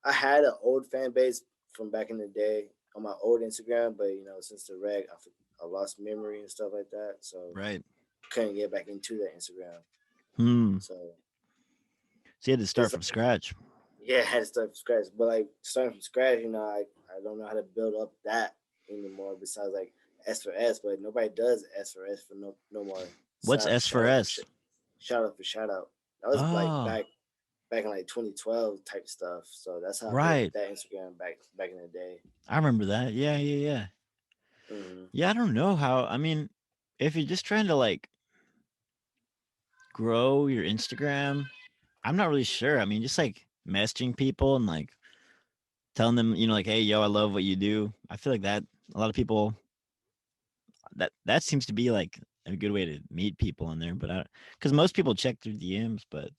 I had an old fan base from back in the day on my old Instagram, but since the wreck, I lost memory and stuff like that, so Right. couldn't get back into that Instagram. Hmm. So So you had to start it's from like, scratch. yeah, I had to start from scratch. But like starting from scratch, I don't know how to build up that anymore. Besides like S for S, but nobody does S for S for no more. What's S for S? Shout out for shout out. That was like Oh, back in like 2012 type stuff. So that's how I built right. that Instagram back in the day. I remember that. Yeah, yeah, yeah. Mm-hmm. Yeah, I don't know how. I mean, if you're just trying to like grow your Instagram, I'm not really sure. I mean, just like messaging people and like telling them, like, hey, yo, I love what you do. I feel like that a lot of people that seems to be like a good way to meet people in there. But because most people check through DMs, but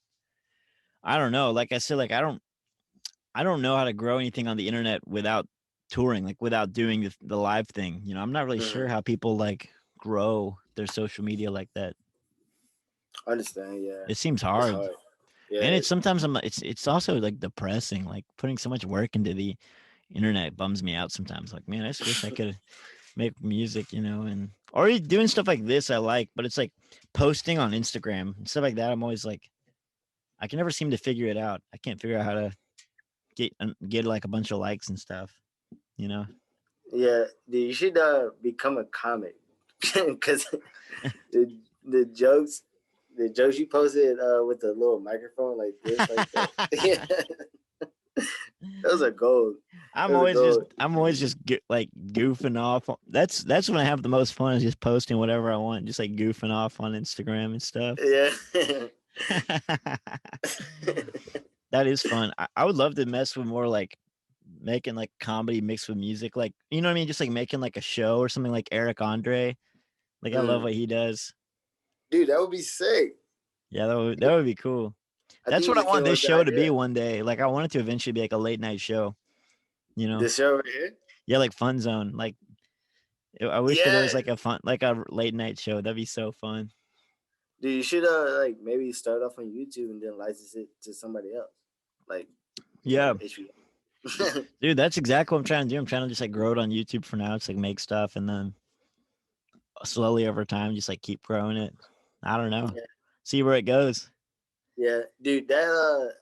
I don't know. Like I said, like I don't know how to grow anything on the internet without touring, like without doing the live thing. I'm not really sure Mm-hmm. how people like grow their social media like that. I understand. Yeah, It seems it's hard. hard. Yeah, And it's it's sometimes it's also like depressing. Like putting so much work into the internet bums me out sometimes. Like, man, I just wish I could make music, and or doing stuff like this I like, but it's like posting on Instagram and stuff like that. I'm always like, I can never seem to figure it out. I can't figure out how to get like a bunch of likes and stuff, you know? yeah. Dude, you should become a comic because the jokes. The jokes you posted with the little microphone like this, like that. Yeah, those are gold. I'm Those are always just gold. I'm always just like goofing off. That's when I have the most fun is just posting whatever I want, just like goofing off on Instagram and stuff. Yeah. That is fun. I would love to mess with more like making like comedy mixed with music, like you know what I mean, just like making like a show or something like Eric Andre. Like I love Mm. what he does. Dude, that would be sick. Yeah, that would be cool. I That's think you what I just want came up this with the show to be idea. one day. Like I want it to eventually be like a late night show. This show right here. Yeah, like Fun Zone. Like I wish that there was Yeah, like a fun, like a late night show. That'd be so fun. dude, you should like maybe start off on YouTube and then license it to somebody else, like Yeah, HBO. dude, that's exactly what I'm trying to do. I'm trying to just like grow it on YouTube for now. It's like make stuff and then slowly over time, just like keep growing it. I don't know. Yeah, See where it goes. yeah, dude. That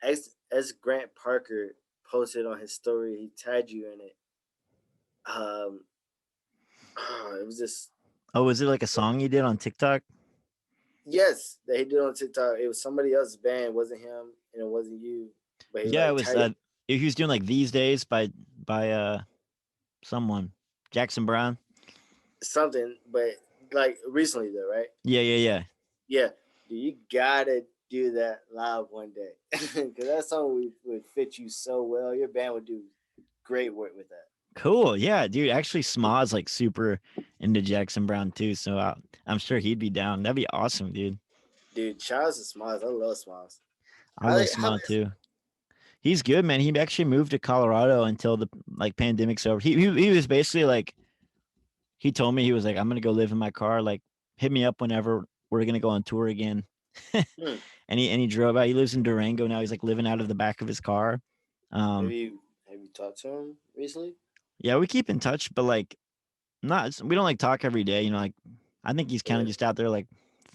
S Grant Parker posted on his story. He tagged you in it. Um, it was just Oh, was it like a song you did on TikTok? yes that he did on TikTok. It was somebody else's band, it wasn't him, and it wasn't you. But he Yeah, it like was. tagged He was doing like these days by someone, Jackson Brown. something, but like recently though, right? Yeah, yeah, yeah. Yeah, dude, you gotta do that live one day because that song would fit you so well. Your band would do great work with that. Cool. Yeah, dude. Actually, Smaw's like super into Jackson Brown too, so I'm sure he'd be down. That'd be awesome, dude. Dude, Charles is Smiles. I love Smiles. I love How Smaw too. He's good, man. He actually moved to Colorado until the like pandemic's over. He was basically like he told me he was like I'm gonna go live in my car. Like hit me up whenever we're gonna go on tour again. hmm, And he drove out. He lives in Durango now. He's like living out of the back of his car. Um, have you talked to him recently? yeah, we keep in touch, but like not we don't like talk every day. You know, like I think he's kind Yeah, of just out there like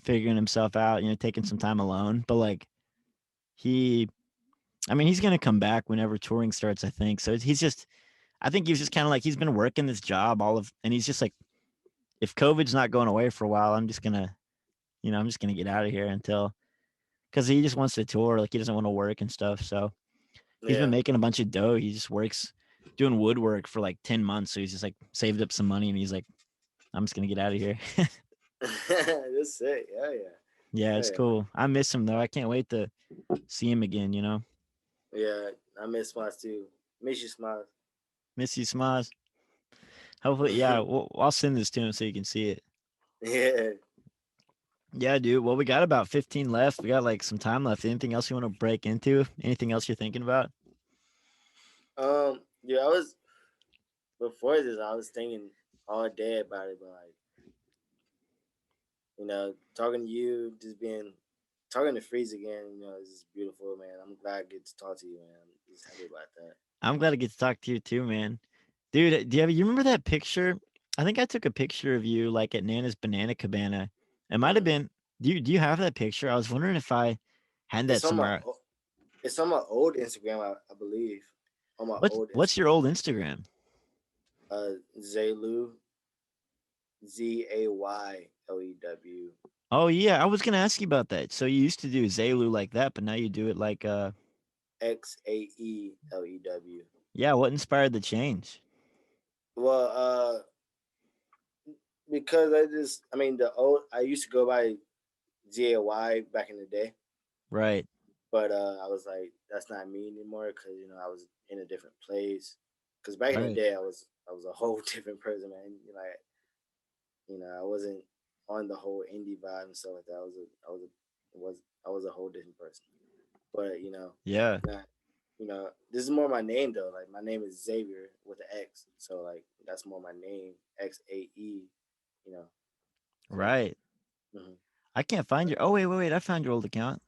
figuring himself out. You know, taking some time alone. But like he, I mean, he's gonna come back whenever touring starts. I think so. He's just I think he's just kind of like he's been working this job and he's just like if COVID's not going away for a while, I'm just gonna get out of here until because he just wants to tour. Like he doesn't want to work and stuff. So he's been yeah. making a bunch of dough. He just works doing woodwork for like 10 months. So he's just like saved up some money and he's like, I'm just gonna get out of here. That's it. Yeah, yeah, Yeah, yeah, it's yeah. cool. I miss him though. I can't wait to see him again, you know. Yeah, I miss Smiles too. Miss you, Smiles. Miss you, Smaz. Hopefully, yeah, I'll send this to him so you can see it. Yeah. Yeah, dude. Well, we got about 15 left. We got like some time left. Anything else you want to break into? Anything else you're thinking about? Yeah. I was before this. I was thinking all day about it, but like talking to you, just being talking to Freeze again. It's just beautiful, man. I'm glad I get to talk to you, man. I'm just happy about that. I'm glad I get to talk to you too, man. Dude, you remember that picture? I think I took a picture of you like at Nana's Banana Cabana. It might have Mm. been. Do you have that picture? I was wondering if I had that It's on my somewhere. it's on my old Instagram, I believe. On my old What's your Instagram, old Instagram? Xae Lew, Zaylew. Oh yeah, I was gonna ask you about that. So you used to do Xae Lew like that, but now you do it like Xaelew. yeah. What inspired the change? Well, because I mean, I used to go by ZAY back in the day, Right, but I was like, that's not me anymore because I was in a different place. Because back in the right. day, I was a whole different person, man. I wasn't on the whole indie vibe and stuff like that. I was a whole different person. But Yeah, not this is more my name though. Like my name is Xavier with an X, so like that's more my name, Xae. You know, so. right. Mm-hmm. I can't find your. Oh wait. I found your old account.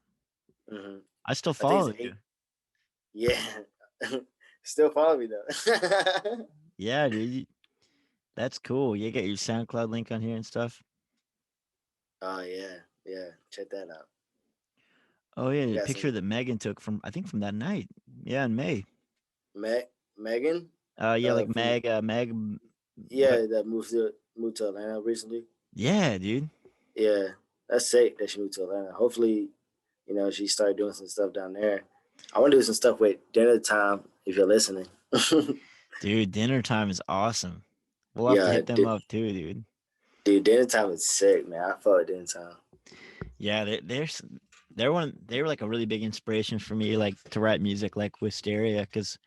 Mm-hmm. I still I think follow it's you. eight. Yeah, still follow me though. Yeah, dude. That's cool. You got your SoundCloud link on here and stuff. Oh yeah, yeah. Check that out. Oh yeah, I the got some picture that Megan took from I think from that night. Yeah, in May. Megan. Yeah, like From Meg. What? that moved to Atlanta recently. Yeah, dude. Yeah, that's sick that she moved to Atlanta. Hopefully, she started doing some stuff down there. I want to do some stuff with Dinner Time if you're listening. Dude, dinner time is awesome. We'll have to Yeah, hit them up too, dude. dude, Dinner Time is sick, man. I fuck with Dinner Time. Yeah, they were like a really big inspiration for me, like to write music like Wisteria, because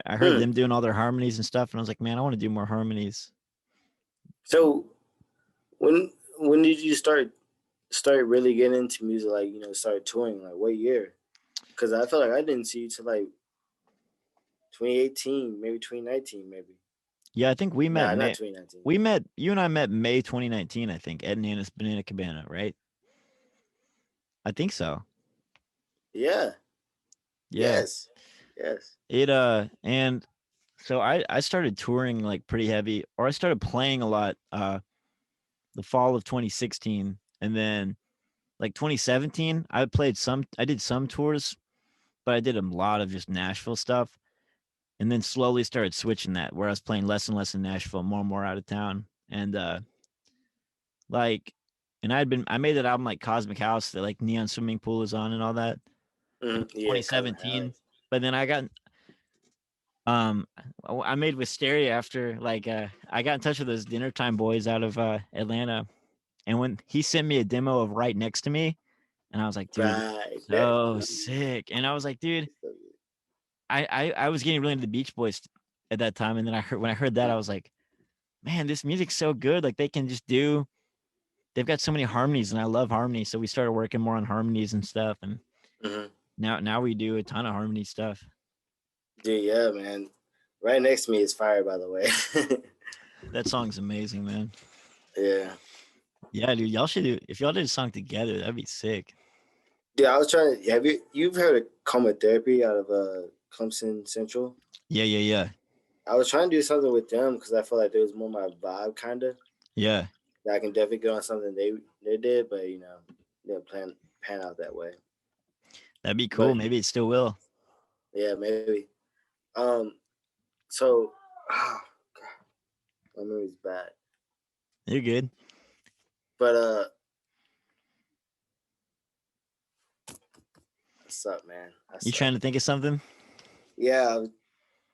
I heard Hmm. them doing all their harmonies and stuff, and I was like, man, I want to do more harmonies. So when did you start really getting into music? Like start touring. Like what year? Because I feel like I didn't see you till like 2018, maybe 2019, maybe. Yeah, I think we met Nah, not May. 2019. We met you and I met May 2019. I think at Nana's Banana Cabana, right? I think so. Yeah. Yeah. Yes. Yes. It and so I started touring like pretty heavy, or I started playing a lot the fall of 2016, and then like 2017 I did some tours, but I did a lot of just Nashville stuff, and then slowly started switching that where I was playing less and less in Nashville, more and more out of town, and like I made that album like Cosmic House that like Neon Swimming Pool is on and all that in Yeah, Cousin 2017, House. but then um I made Wisteria after like I got in touch with those Dinner Time boys out of Atlanta, and when he sent me a demo of Right Next to Me, and I was like, dude, Right. That, so sick. And I was like, dude, I was getting really into the Beach Boys at that time, and then when I heard that, I was like, man, this music's so good. Like they can just do. They've got so many harmonies, and I love harmony. So we started working more on harmonies and stuff, and mm-hmm. now we do a ton of harmony stuff. Dude, yeah, man. Right next to me is fire, by the way. That song's amazing, man. Yeah. Yeah, dude, y'all should do if y'all did a song together, that'd be sick. Dude, I was trying to have you've heard of Coma Therapy out of Clemson Central? Yeah, yeah, yeah, I was trying to do something with them because I felt like it was more my vibe kinda. yeah. That I can definitely get on something they did, but didn't pan out that way. That'd be cool. But Maybe it still will. yeah, maybe. Um so oh god, my memory's bad. You're good. But what's up, man? I You suck. trying to think of something? Yeah,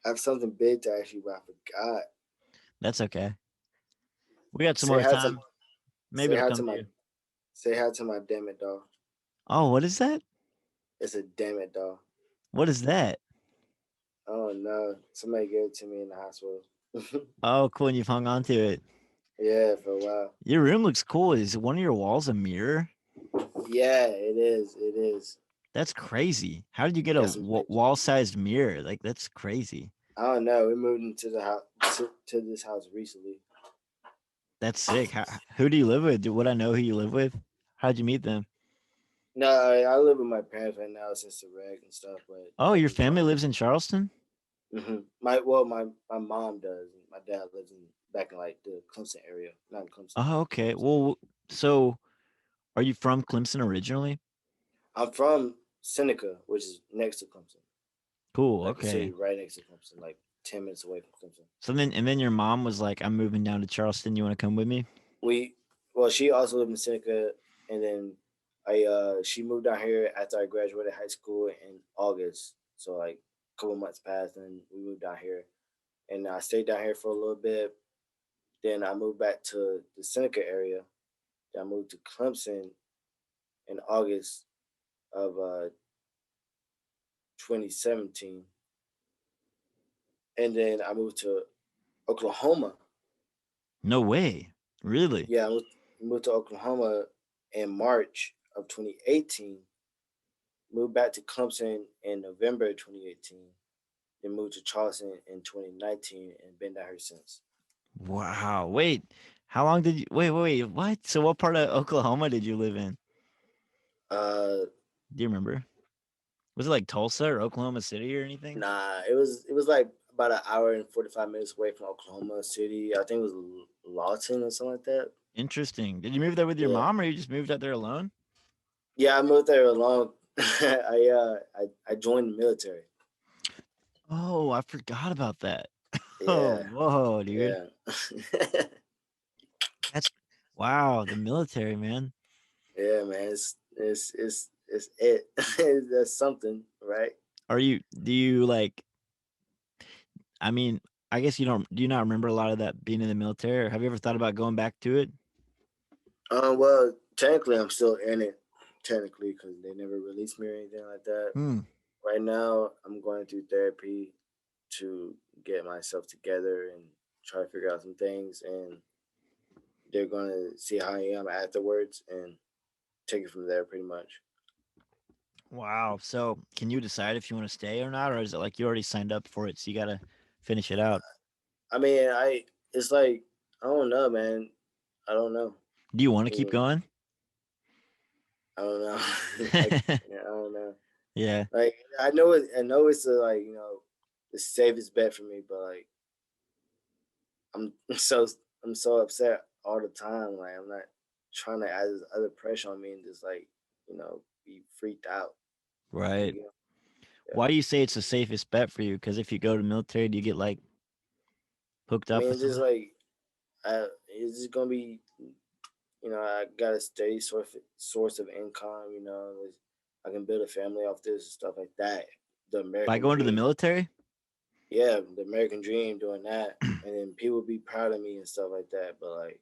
I have something big to ask you, but I forgot. That's okay. We got some Say more hi to time. Maybe say it'll hi come to to my you. say hi to my damn it dog. Oh, what is that? It's a damn it dog. What is that? Oh no, somebody gave it to me in the hospital. Oh, cool. And you've hung on to it. Yeah, for a while. Your room looks cool. Is one of your walls a mirror? Yeah, it is. It is. That's crazy. How did you get a Got some pictures. wall-sized mirror? Like that's crazy. I don't know. We moved into the house to this house recently. That's sick. Who do you live with? Would I know who you live with? How'd you meet them? No, I live with my parents right now since the wreck and stuff, but Oh, your definitely family talk. lives in Charleston? My mom does. My dad lives back in like the Clemson area, not in Clemson, Oh, but okay. Clemson. Well, so are you from Clemson originally? I'm from Seneca, which is next to Clemson, Cool. like a Okay. city right next to Clemson, like 10 minutes away from Clemson. So then your mom was like, "I'm moving down to Charleston. You want to come with me?" We well, she also lived in Seneca, and then I she moved down here after I graduated high school in August. So like a couple months passed, and we moved down here, and I stayed down here for a little bit. Then I moved back to the Seneca area. Then I moved to Clemson in August of 2017, and then I moved to Oklahoma. No way. Really? Yeah, moved to Oklahoma in March of 2018. Moved back to Clemson in November 2018. Then moved to Charleston in 2019 and been down here since. Wow. Wait. How long did you wait, what? So what part of Oklahoma did you live in? Uh, Do you remember? Was it like Tulsa or Oklahoma City or anything? nah, it was like about an hour and 45 minutes away from Oklahoma City. I think it was Lawton or something like that. Interesting. Did you move there with your Yeah, mom or you just moved out there alone? yeah. I moved there alone. I joined the military. Oh, I forgot about that. Oh, Yeah, whoa, dude. yeah, That's wow, the military, man. yeah, man. It's it. That's something, right? Do you like I mean, I guess you don't do you not remember a lot of that being in the military, or have you ever thought about going back to it? Well, technically, I'm still in it. Technically, because they never released me or anything like that. Hmm. Right now, I'm going through therapy to get myself together and try to figure out some things. And they're going to see how I am afterwards and take it from there, pretty much. Wow. So can you decide if you want to stay or not, or is it like you already signed up for it, so you gotta finish it out? I mean, it's like I don't know, man. I don't know. Do you want to keep Mm, going? I don't know. I don't know. Yeah. Like I know it. I know it's like the safest bet for me, but like I'm so I'm so upset all the time. Like I'm not trying to add this other pressure on me and just like be freaked out. Like, Right. yeah. Why do you say it's the safest bet for you? Because if you go to military, do you get like hooked I up mean, or it's just something? like it's just gonna be. I got a steady source of income. I can build a family off this and stuff like that. The By American going to the dream, military? yeah, the American dream, doing that, and then people be proud of me and stuff like that. But like,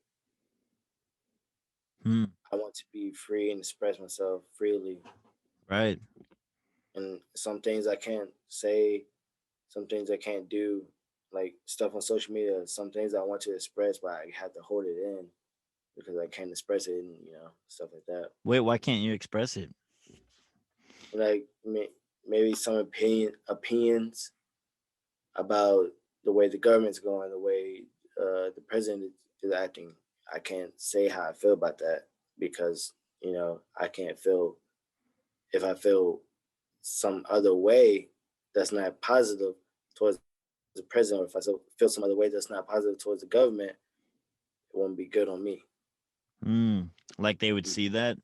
Hmm. I want to be free and express myself freely, Right. and some things I can't say, some things I can't do, like stuff on social media. Some things I want to express, but I have to hold it in because I can't express it, and stuff like that. Wait, why can't you express it? Like maybe some opinions about the way the government's going, the way the president is acting. I can't say how I feel about that because I can't feel if I feel some other way that's not positive towards the president, or if I feel some other way that's not positive towards the government, it won't be good on me. Hmm. Like they would see that?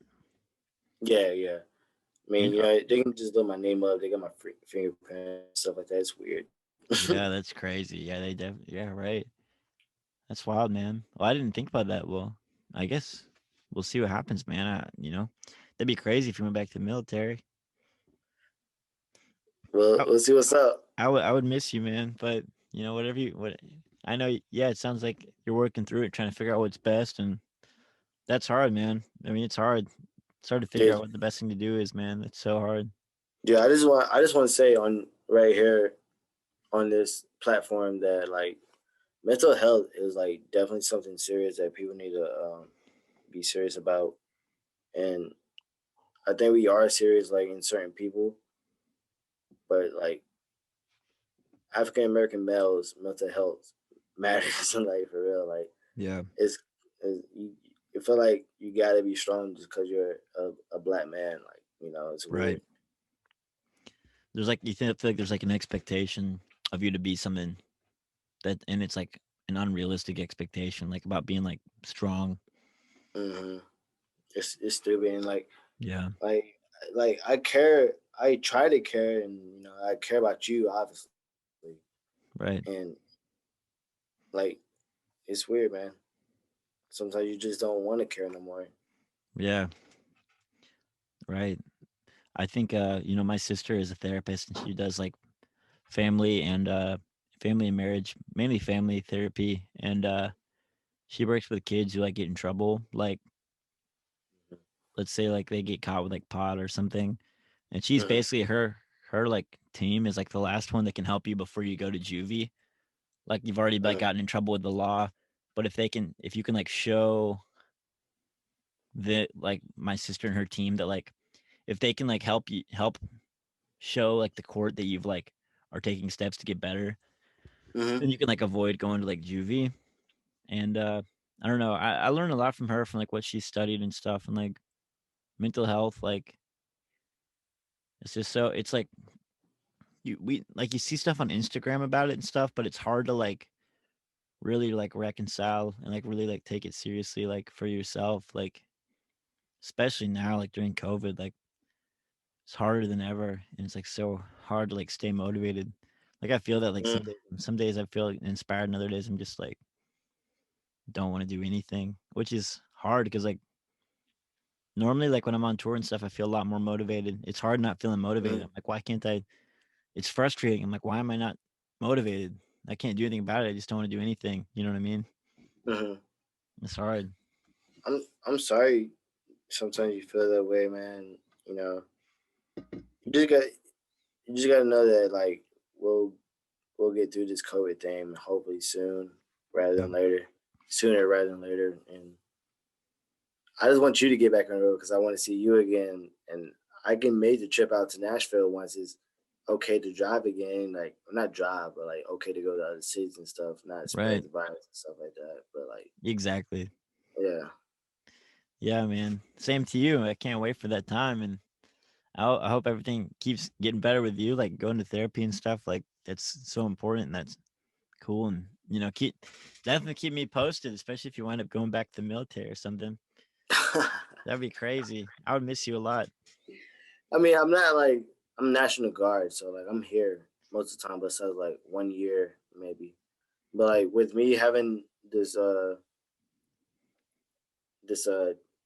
Yeah, yeah. I In- mean, they can just look my name up. They got my fingerprint stuff like that. It's weird. yeah, that's crazy. Yeah, yeah, right. That's wild, man. Well, I didn't think about that. Well, I guess we'll see what happens, man. That'd be crazy if you went back to the military. Well, I, we'll see what's up. I would miss you, man. But whatever what I know. Yeah, it sounds like you're working through it, trying to figure out what's best, and that's hard, man. I mean, it's hard. It's hard to figure out Dude, what the best thing to do is, man. It's so hard. I just want to say on right here on this platform that like mental health is like definitely something serious that people need to be serious about, and I think we are serious like in certain people, but like African American males mental health matters like for real. Like Yeah. it's you feel like you gotta be strong just because you're a black man. Like it's Right. weird. There's like I feel like there's like an expectation of you to be something and it's like an unrealistic expectation, like about being like strong. hmm it's stupid and Yeah. like like I care. I try to care, and I care about you obviously, Right. and like it's weird, man. Sometimes you just don't want to care no more. Yeah. Right. I think my sister is a therapist and she does like family and family and marriage, mainly family therapy, and she works with kids who like get in trouble, like let's say like they get caught with like pot or something, and she's Mm-hmm. basically her like team is like the last one that can help you before you go to juvie. Like you've already like Mm-hmm. gotten in trouble with the law, but if you can like show that like my sister and her team that like if they can like help show like the court that you've like are taking steps to get better, Mm-hmm. then you can like avoid going to like juvie. And I don't know, I learned a lot from her, from like what she studied and stuff, and like mental health, like it's just so it's like you see stuff on Instagram about it and stuff, but it's hard to like really like reconcile and like really like take it seriously like for yourself, like especially now like during COVID, like it's harder than ever, and it's like so hard to like stay motivated. Like I feel that like some days I feel inspired, and other days I'm just like don't want to do anything, which is hard because like normally like when I'm on tour and stuff I feel a lot more motivated. It's hard not feeling motivated. Mm-hmm. I'm like, why can't I? It's frustrating. I'm like, why am I not motivated? I can't do anything about it. I just don't want to do anything. You know what I mean? Mm-hmm. It's hard. I'm sorry. Sometimes you feel that way, man. You know, you just got you just got to know that like we'll get through this COVID thing hopefully soon, rather Yeah. than later. Sooner rather than later, and I just want you to get back on the road because I want to see you again. And I can make the trip out to Nashville once okay to drive again, like not drive, but like okay to go to other cities and stuff, not spread Right. the virus and stuff like that. But like, Exactly. yeah, Yeah, man. Same to you. I can't wait for that time, and I hope everything keeps getting better with you, like going to therapy and stuff. Like that's so important. And that's cool, and keep definitely keep me posted, especially if you wind up going back to the military or something. That'd be crazy. I would miss you a lot. I mean, I'm not like I'm National Guard, so like I'm here most of the time, besides like 1 year maybe. But like with me having this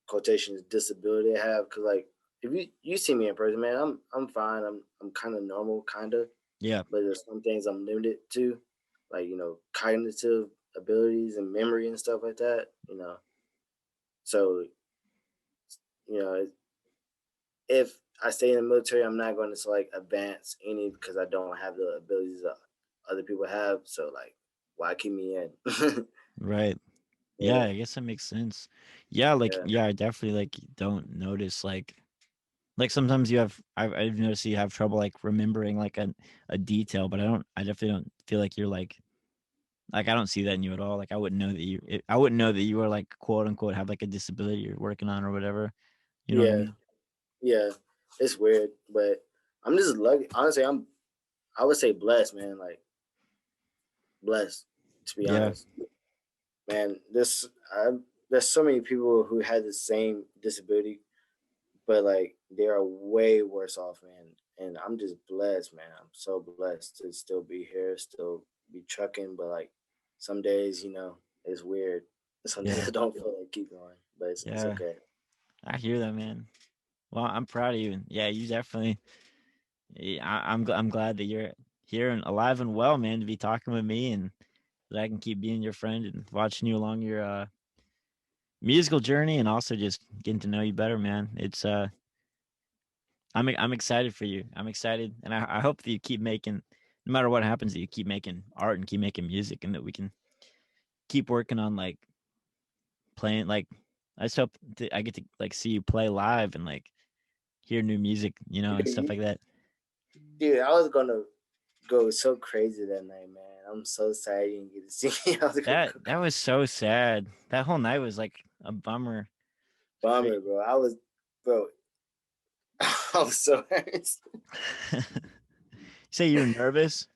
quotations disability I have, because like if you see me in person, man, I'm fine. I'm kind of normal, kind of, Yeah. but there's some things I'm limited to, like cognitive abilities and memory and stuff like that. So you know if I stay in the military, I'm not going to like advance any because I don't have the abilities that other people have. So like, why keep me in? Right. Yeah, Yeah, I guess that makes sense. Yeah, like yeah, yeah, I definitely like don't notice like sometimes I've noticed you have trouble like remembering like a detail, but I definitely don't feel like you're like I don't see that in you at all. Like I wouldn't know that you were like quote unquote have like a disability you're working on or whatever. You know what I yeah, mean? yeah. It's weird, but I'm just lucky. Honestly, I would say blessed, man. Like blessed, to be Yeah. honest, man. There's so many people who had the same disability, but like they are way worse off, man. And I'm just blessed, man. I'm so blessed to still be here, still be trucking. But like some days, it's weird. Some days Yeah. I don't feel like keep going, but it's Yeah. okay. I hear that, man. Well, I'm proud of you. And yeah, you definitely I'm glad that you're here and alive and well, man, to be talking with me and that I can keep being your friend and watching you along your musical journey and also just getting to know you better, man. It's I'm excited for you. I'm excited, and I hope that you keep making, no matter what happens, that you keep making art and keep making music, and that we can keep working on like playing. Like I just hope that I get to like see you play live and like hear new music, and stuff Dude, like that. dude, I was gonna go so crazy that night, man. I'm so sad you didn't get to see me. I was gonna go That was so sad. That whole night was like a bummer. It's bummer, bro. Bro, I was so hurt. Say you were nervous.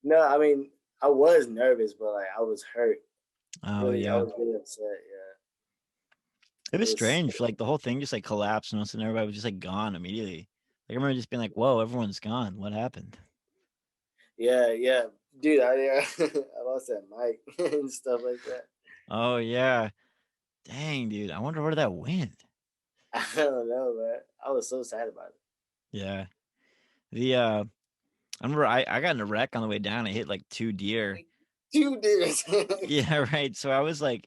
No, I mean, I was nervous, but like I was hurt. Oh Really, I yeah, was really upset. Yeah, it it was was. strange. Like the whole thing just like collapsed, and all of a sudden everybody was just like gone immediately. Like I remember just being like, "Whoa, everyone's gone. What happened?" Yeah, yeah, dude. I lost that mic and stuff like that. Oh yeah, dang, dude. I wonder where that went. I don't know, man. I was so sad about it. Yeah, the I remember I got in a wreck on the way down. I hit like two deer. Like, two days. Yeah, right. So I was and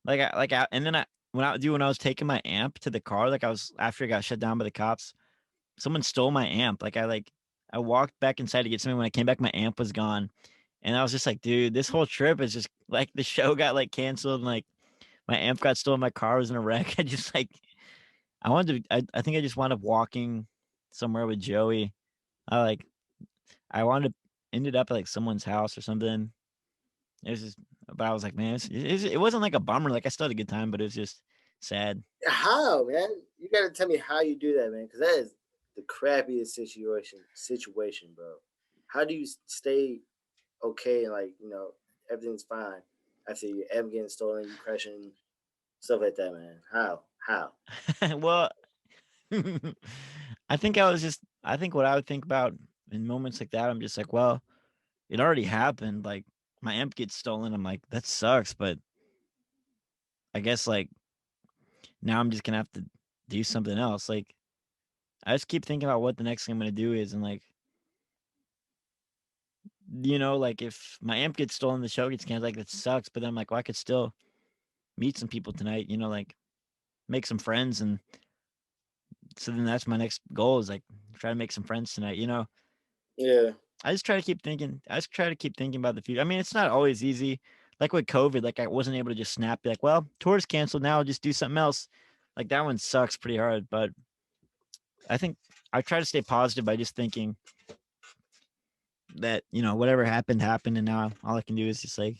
then when I was taking my amp to the car, like I was after I got shut down by the cops, someone stole my amp. I walked back inside to get something. When I came back, my amp was gone, and I was just like, dude, this whole trip is just like the show got like canceled, and like my amp got stolen, my car was in a wreck. I just like I think I just wound up walking somewhere with Joey. I like I wound up ended up at like someone's house or something. It was just, but I was like, man, it wasn't like a bummer. Like I still had a good time, but it was just sad. How, man? You gotta tell me how you do that, man. Because that is the crappiest situation, bro. How do you stay okay and like everything's fine after you ever getting stolen, you crashing, stuff like that, man? How? How? Well, I think what I would think about in moments like that, I'm just like, well, it already happened. Like my amp gets stolen. I'm like, that sucks, but I guess like now I'm just gonna have to do something else. Like I just keep thinking about what the next thing I'm gonna do is, and like like if my amp gets stolen, the show gets canceled. Like that sucks, but then I'm like, well, I could still meet some people tonight. Like make some friends, and so then that's my next goal is like try to make some friends tonight. Yeah. I just try to keep thinking. I just try to keep thinking about the future. I mean, it's not always easy. Like with COVID, like I wasn't able to just snap, be like, well, tour's canceled now. I'll just do something else. Like that one sucks pretty hard. But I think I try to stay positive by just thinking that, you know, whatever happened happened, and now all I can do is just like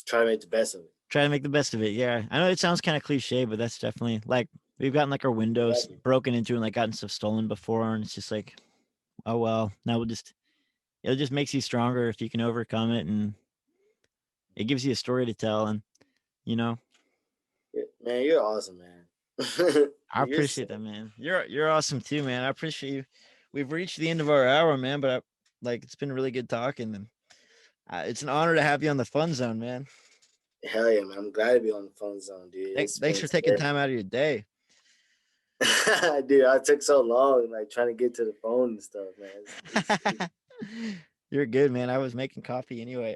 Try to make the best of it. try to make the best of it. Yeah, I know it sounds kind of cliche, but that's definitely like we've gotten like our windows Exactly. broken into and like gotten stuff stolen before, and it's just like, oh well, now we'll just it just makes you stronger if you can overcome it, and it gives you a story to tell, and you know. Yeah, man, you're awesome, man. I You're appreciate sick. that, man. You're awesome too, man. I appreciate you. We've reached the end of our hour, man, but like it's been really good talking, and it's an honor to have you on the Fun Zone, man. Hell yeah, man. I'm glad to be on the phone zone, dude. It's Thanks been for taking time out of your day. dude, I took so long, like trying to get to the phone and stuff, man. You're good, man. I was making coffee anyway.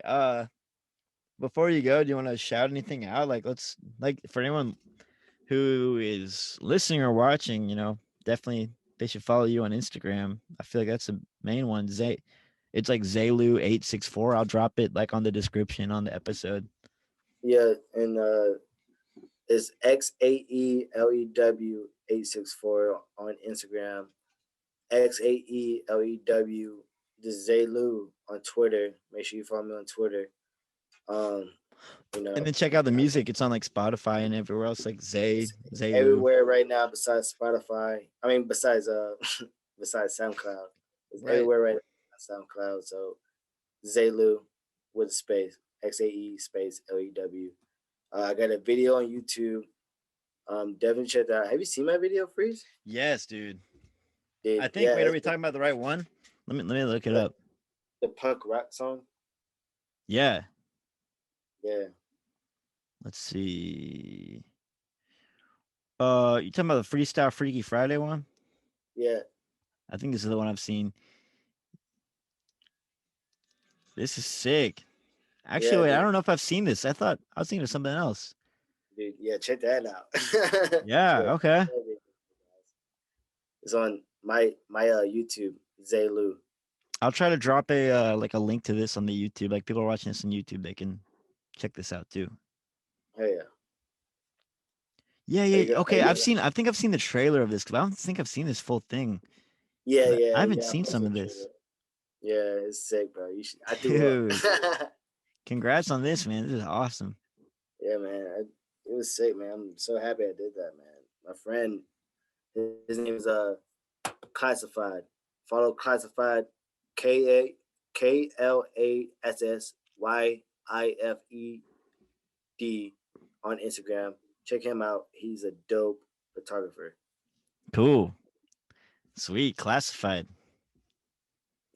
Before you go, do you want to shout anything out? Like, let's like for anyone who is listening or watching, you know, definitely they should follow you on Instagram. I feel like that's the main one. It's like Xae Lew 864. I'll drop it like on the description on the episode. Yeah, and it's XAELEW 864 on Instagram. XAELEW the Xae Lew on Twitter. Make sure you follow me on Twitter. Um, you And know, then check out the music. It's on like Spotify and everywhere else, like it's Xae Lew. everywhere right now besides Spotify. I mean, besides besides SoundCloud. It's Right. everywhere right now on SoundCloud. So Xae Lew with a space. XAE space LEW. I got a video on YouTube. Definitely check that out. Have you seen my video, Freeze? Yes, dude. I Dude, think. yeah, Wait, are it's we talking about the right one? Let me look it the, up. the punk rock song. Yeah. Yeah, Let's see. You talking about the Freestyle Freaky Friday one? yeah, I think this is the one I've seen. This is sick. Actually, yeah, wait, I dude. don't know if I've seen this. I thought I was thinking of something else. Dude, yeah, check that out. Yeah, Check okay. that video. It's on my YouTube, Xae Lew. I'll try to drop a like a link to this on the YouTube. Like people are watching this on YouTube, they can check this out too. Hey, yeah. Yeah, Are you yeah. gonna, are Okay, you gonna, I think I've seen the trailer of this, but I don't think I've seen this full thing. yeah, 'Cause I yeah, haven't yeah. I seen some posted of a this. trailer. Yeah, it's sick, bro. You should. I threw up. Dude, congrats on this, man. This is awesome. Yeah, man. It was sick, man. I'm so happy I did that, man. My friend, his name is Classified. Follow Classified, KLASSYIFED on Instagram. Check him out. He's a dope photographer. Cool. Sweet. Classified.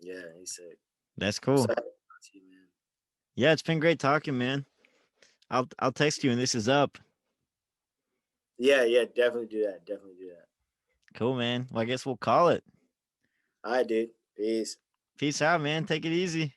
Yeah, he's sick. That's I'm so cool. happy to talk to you, man. Yeah, it's been great talking, man. I'll text you when this is up. Yeah, yeah, definitely do that. Definitely do that. Cool, man. Well, I guess we'll call it. All right, dude. Peace. Peace out, man. Take it easy.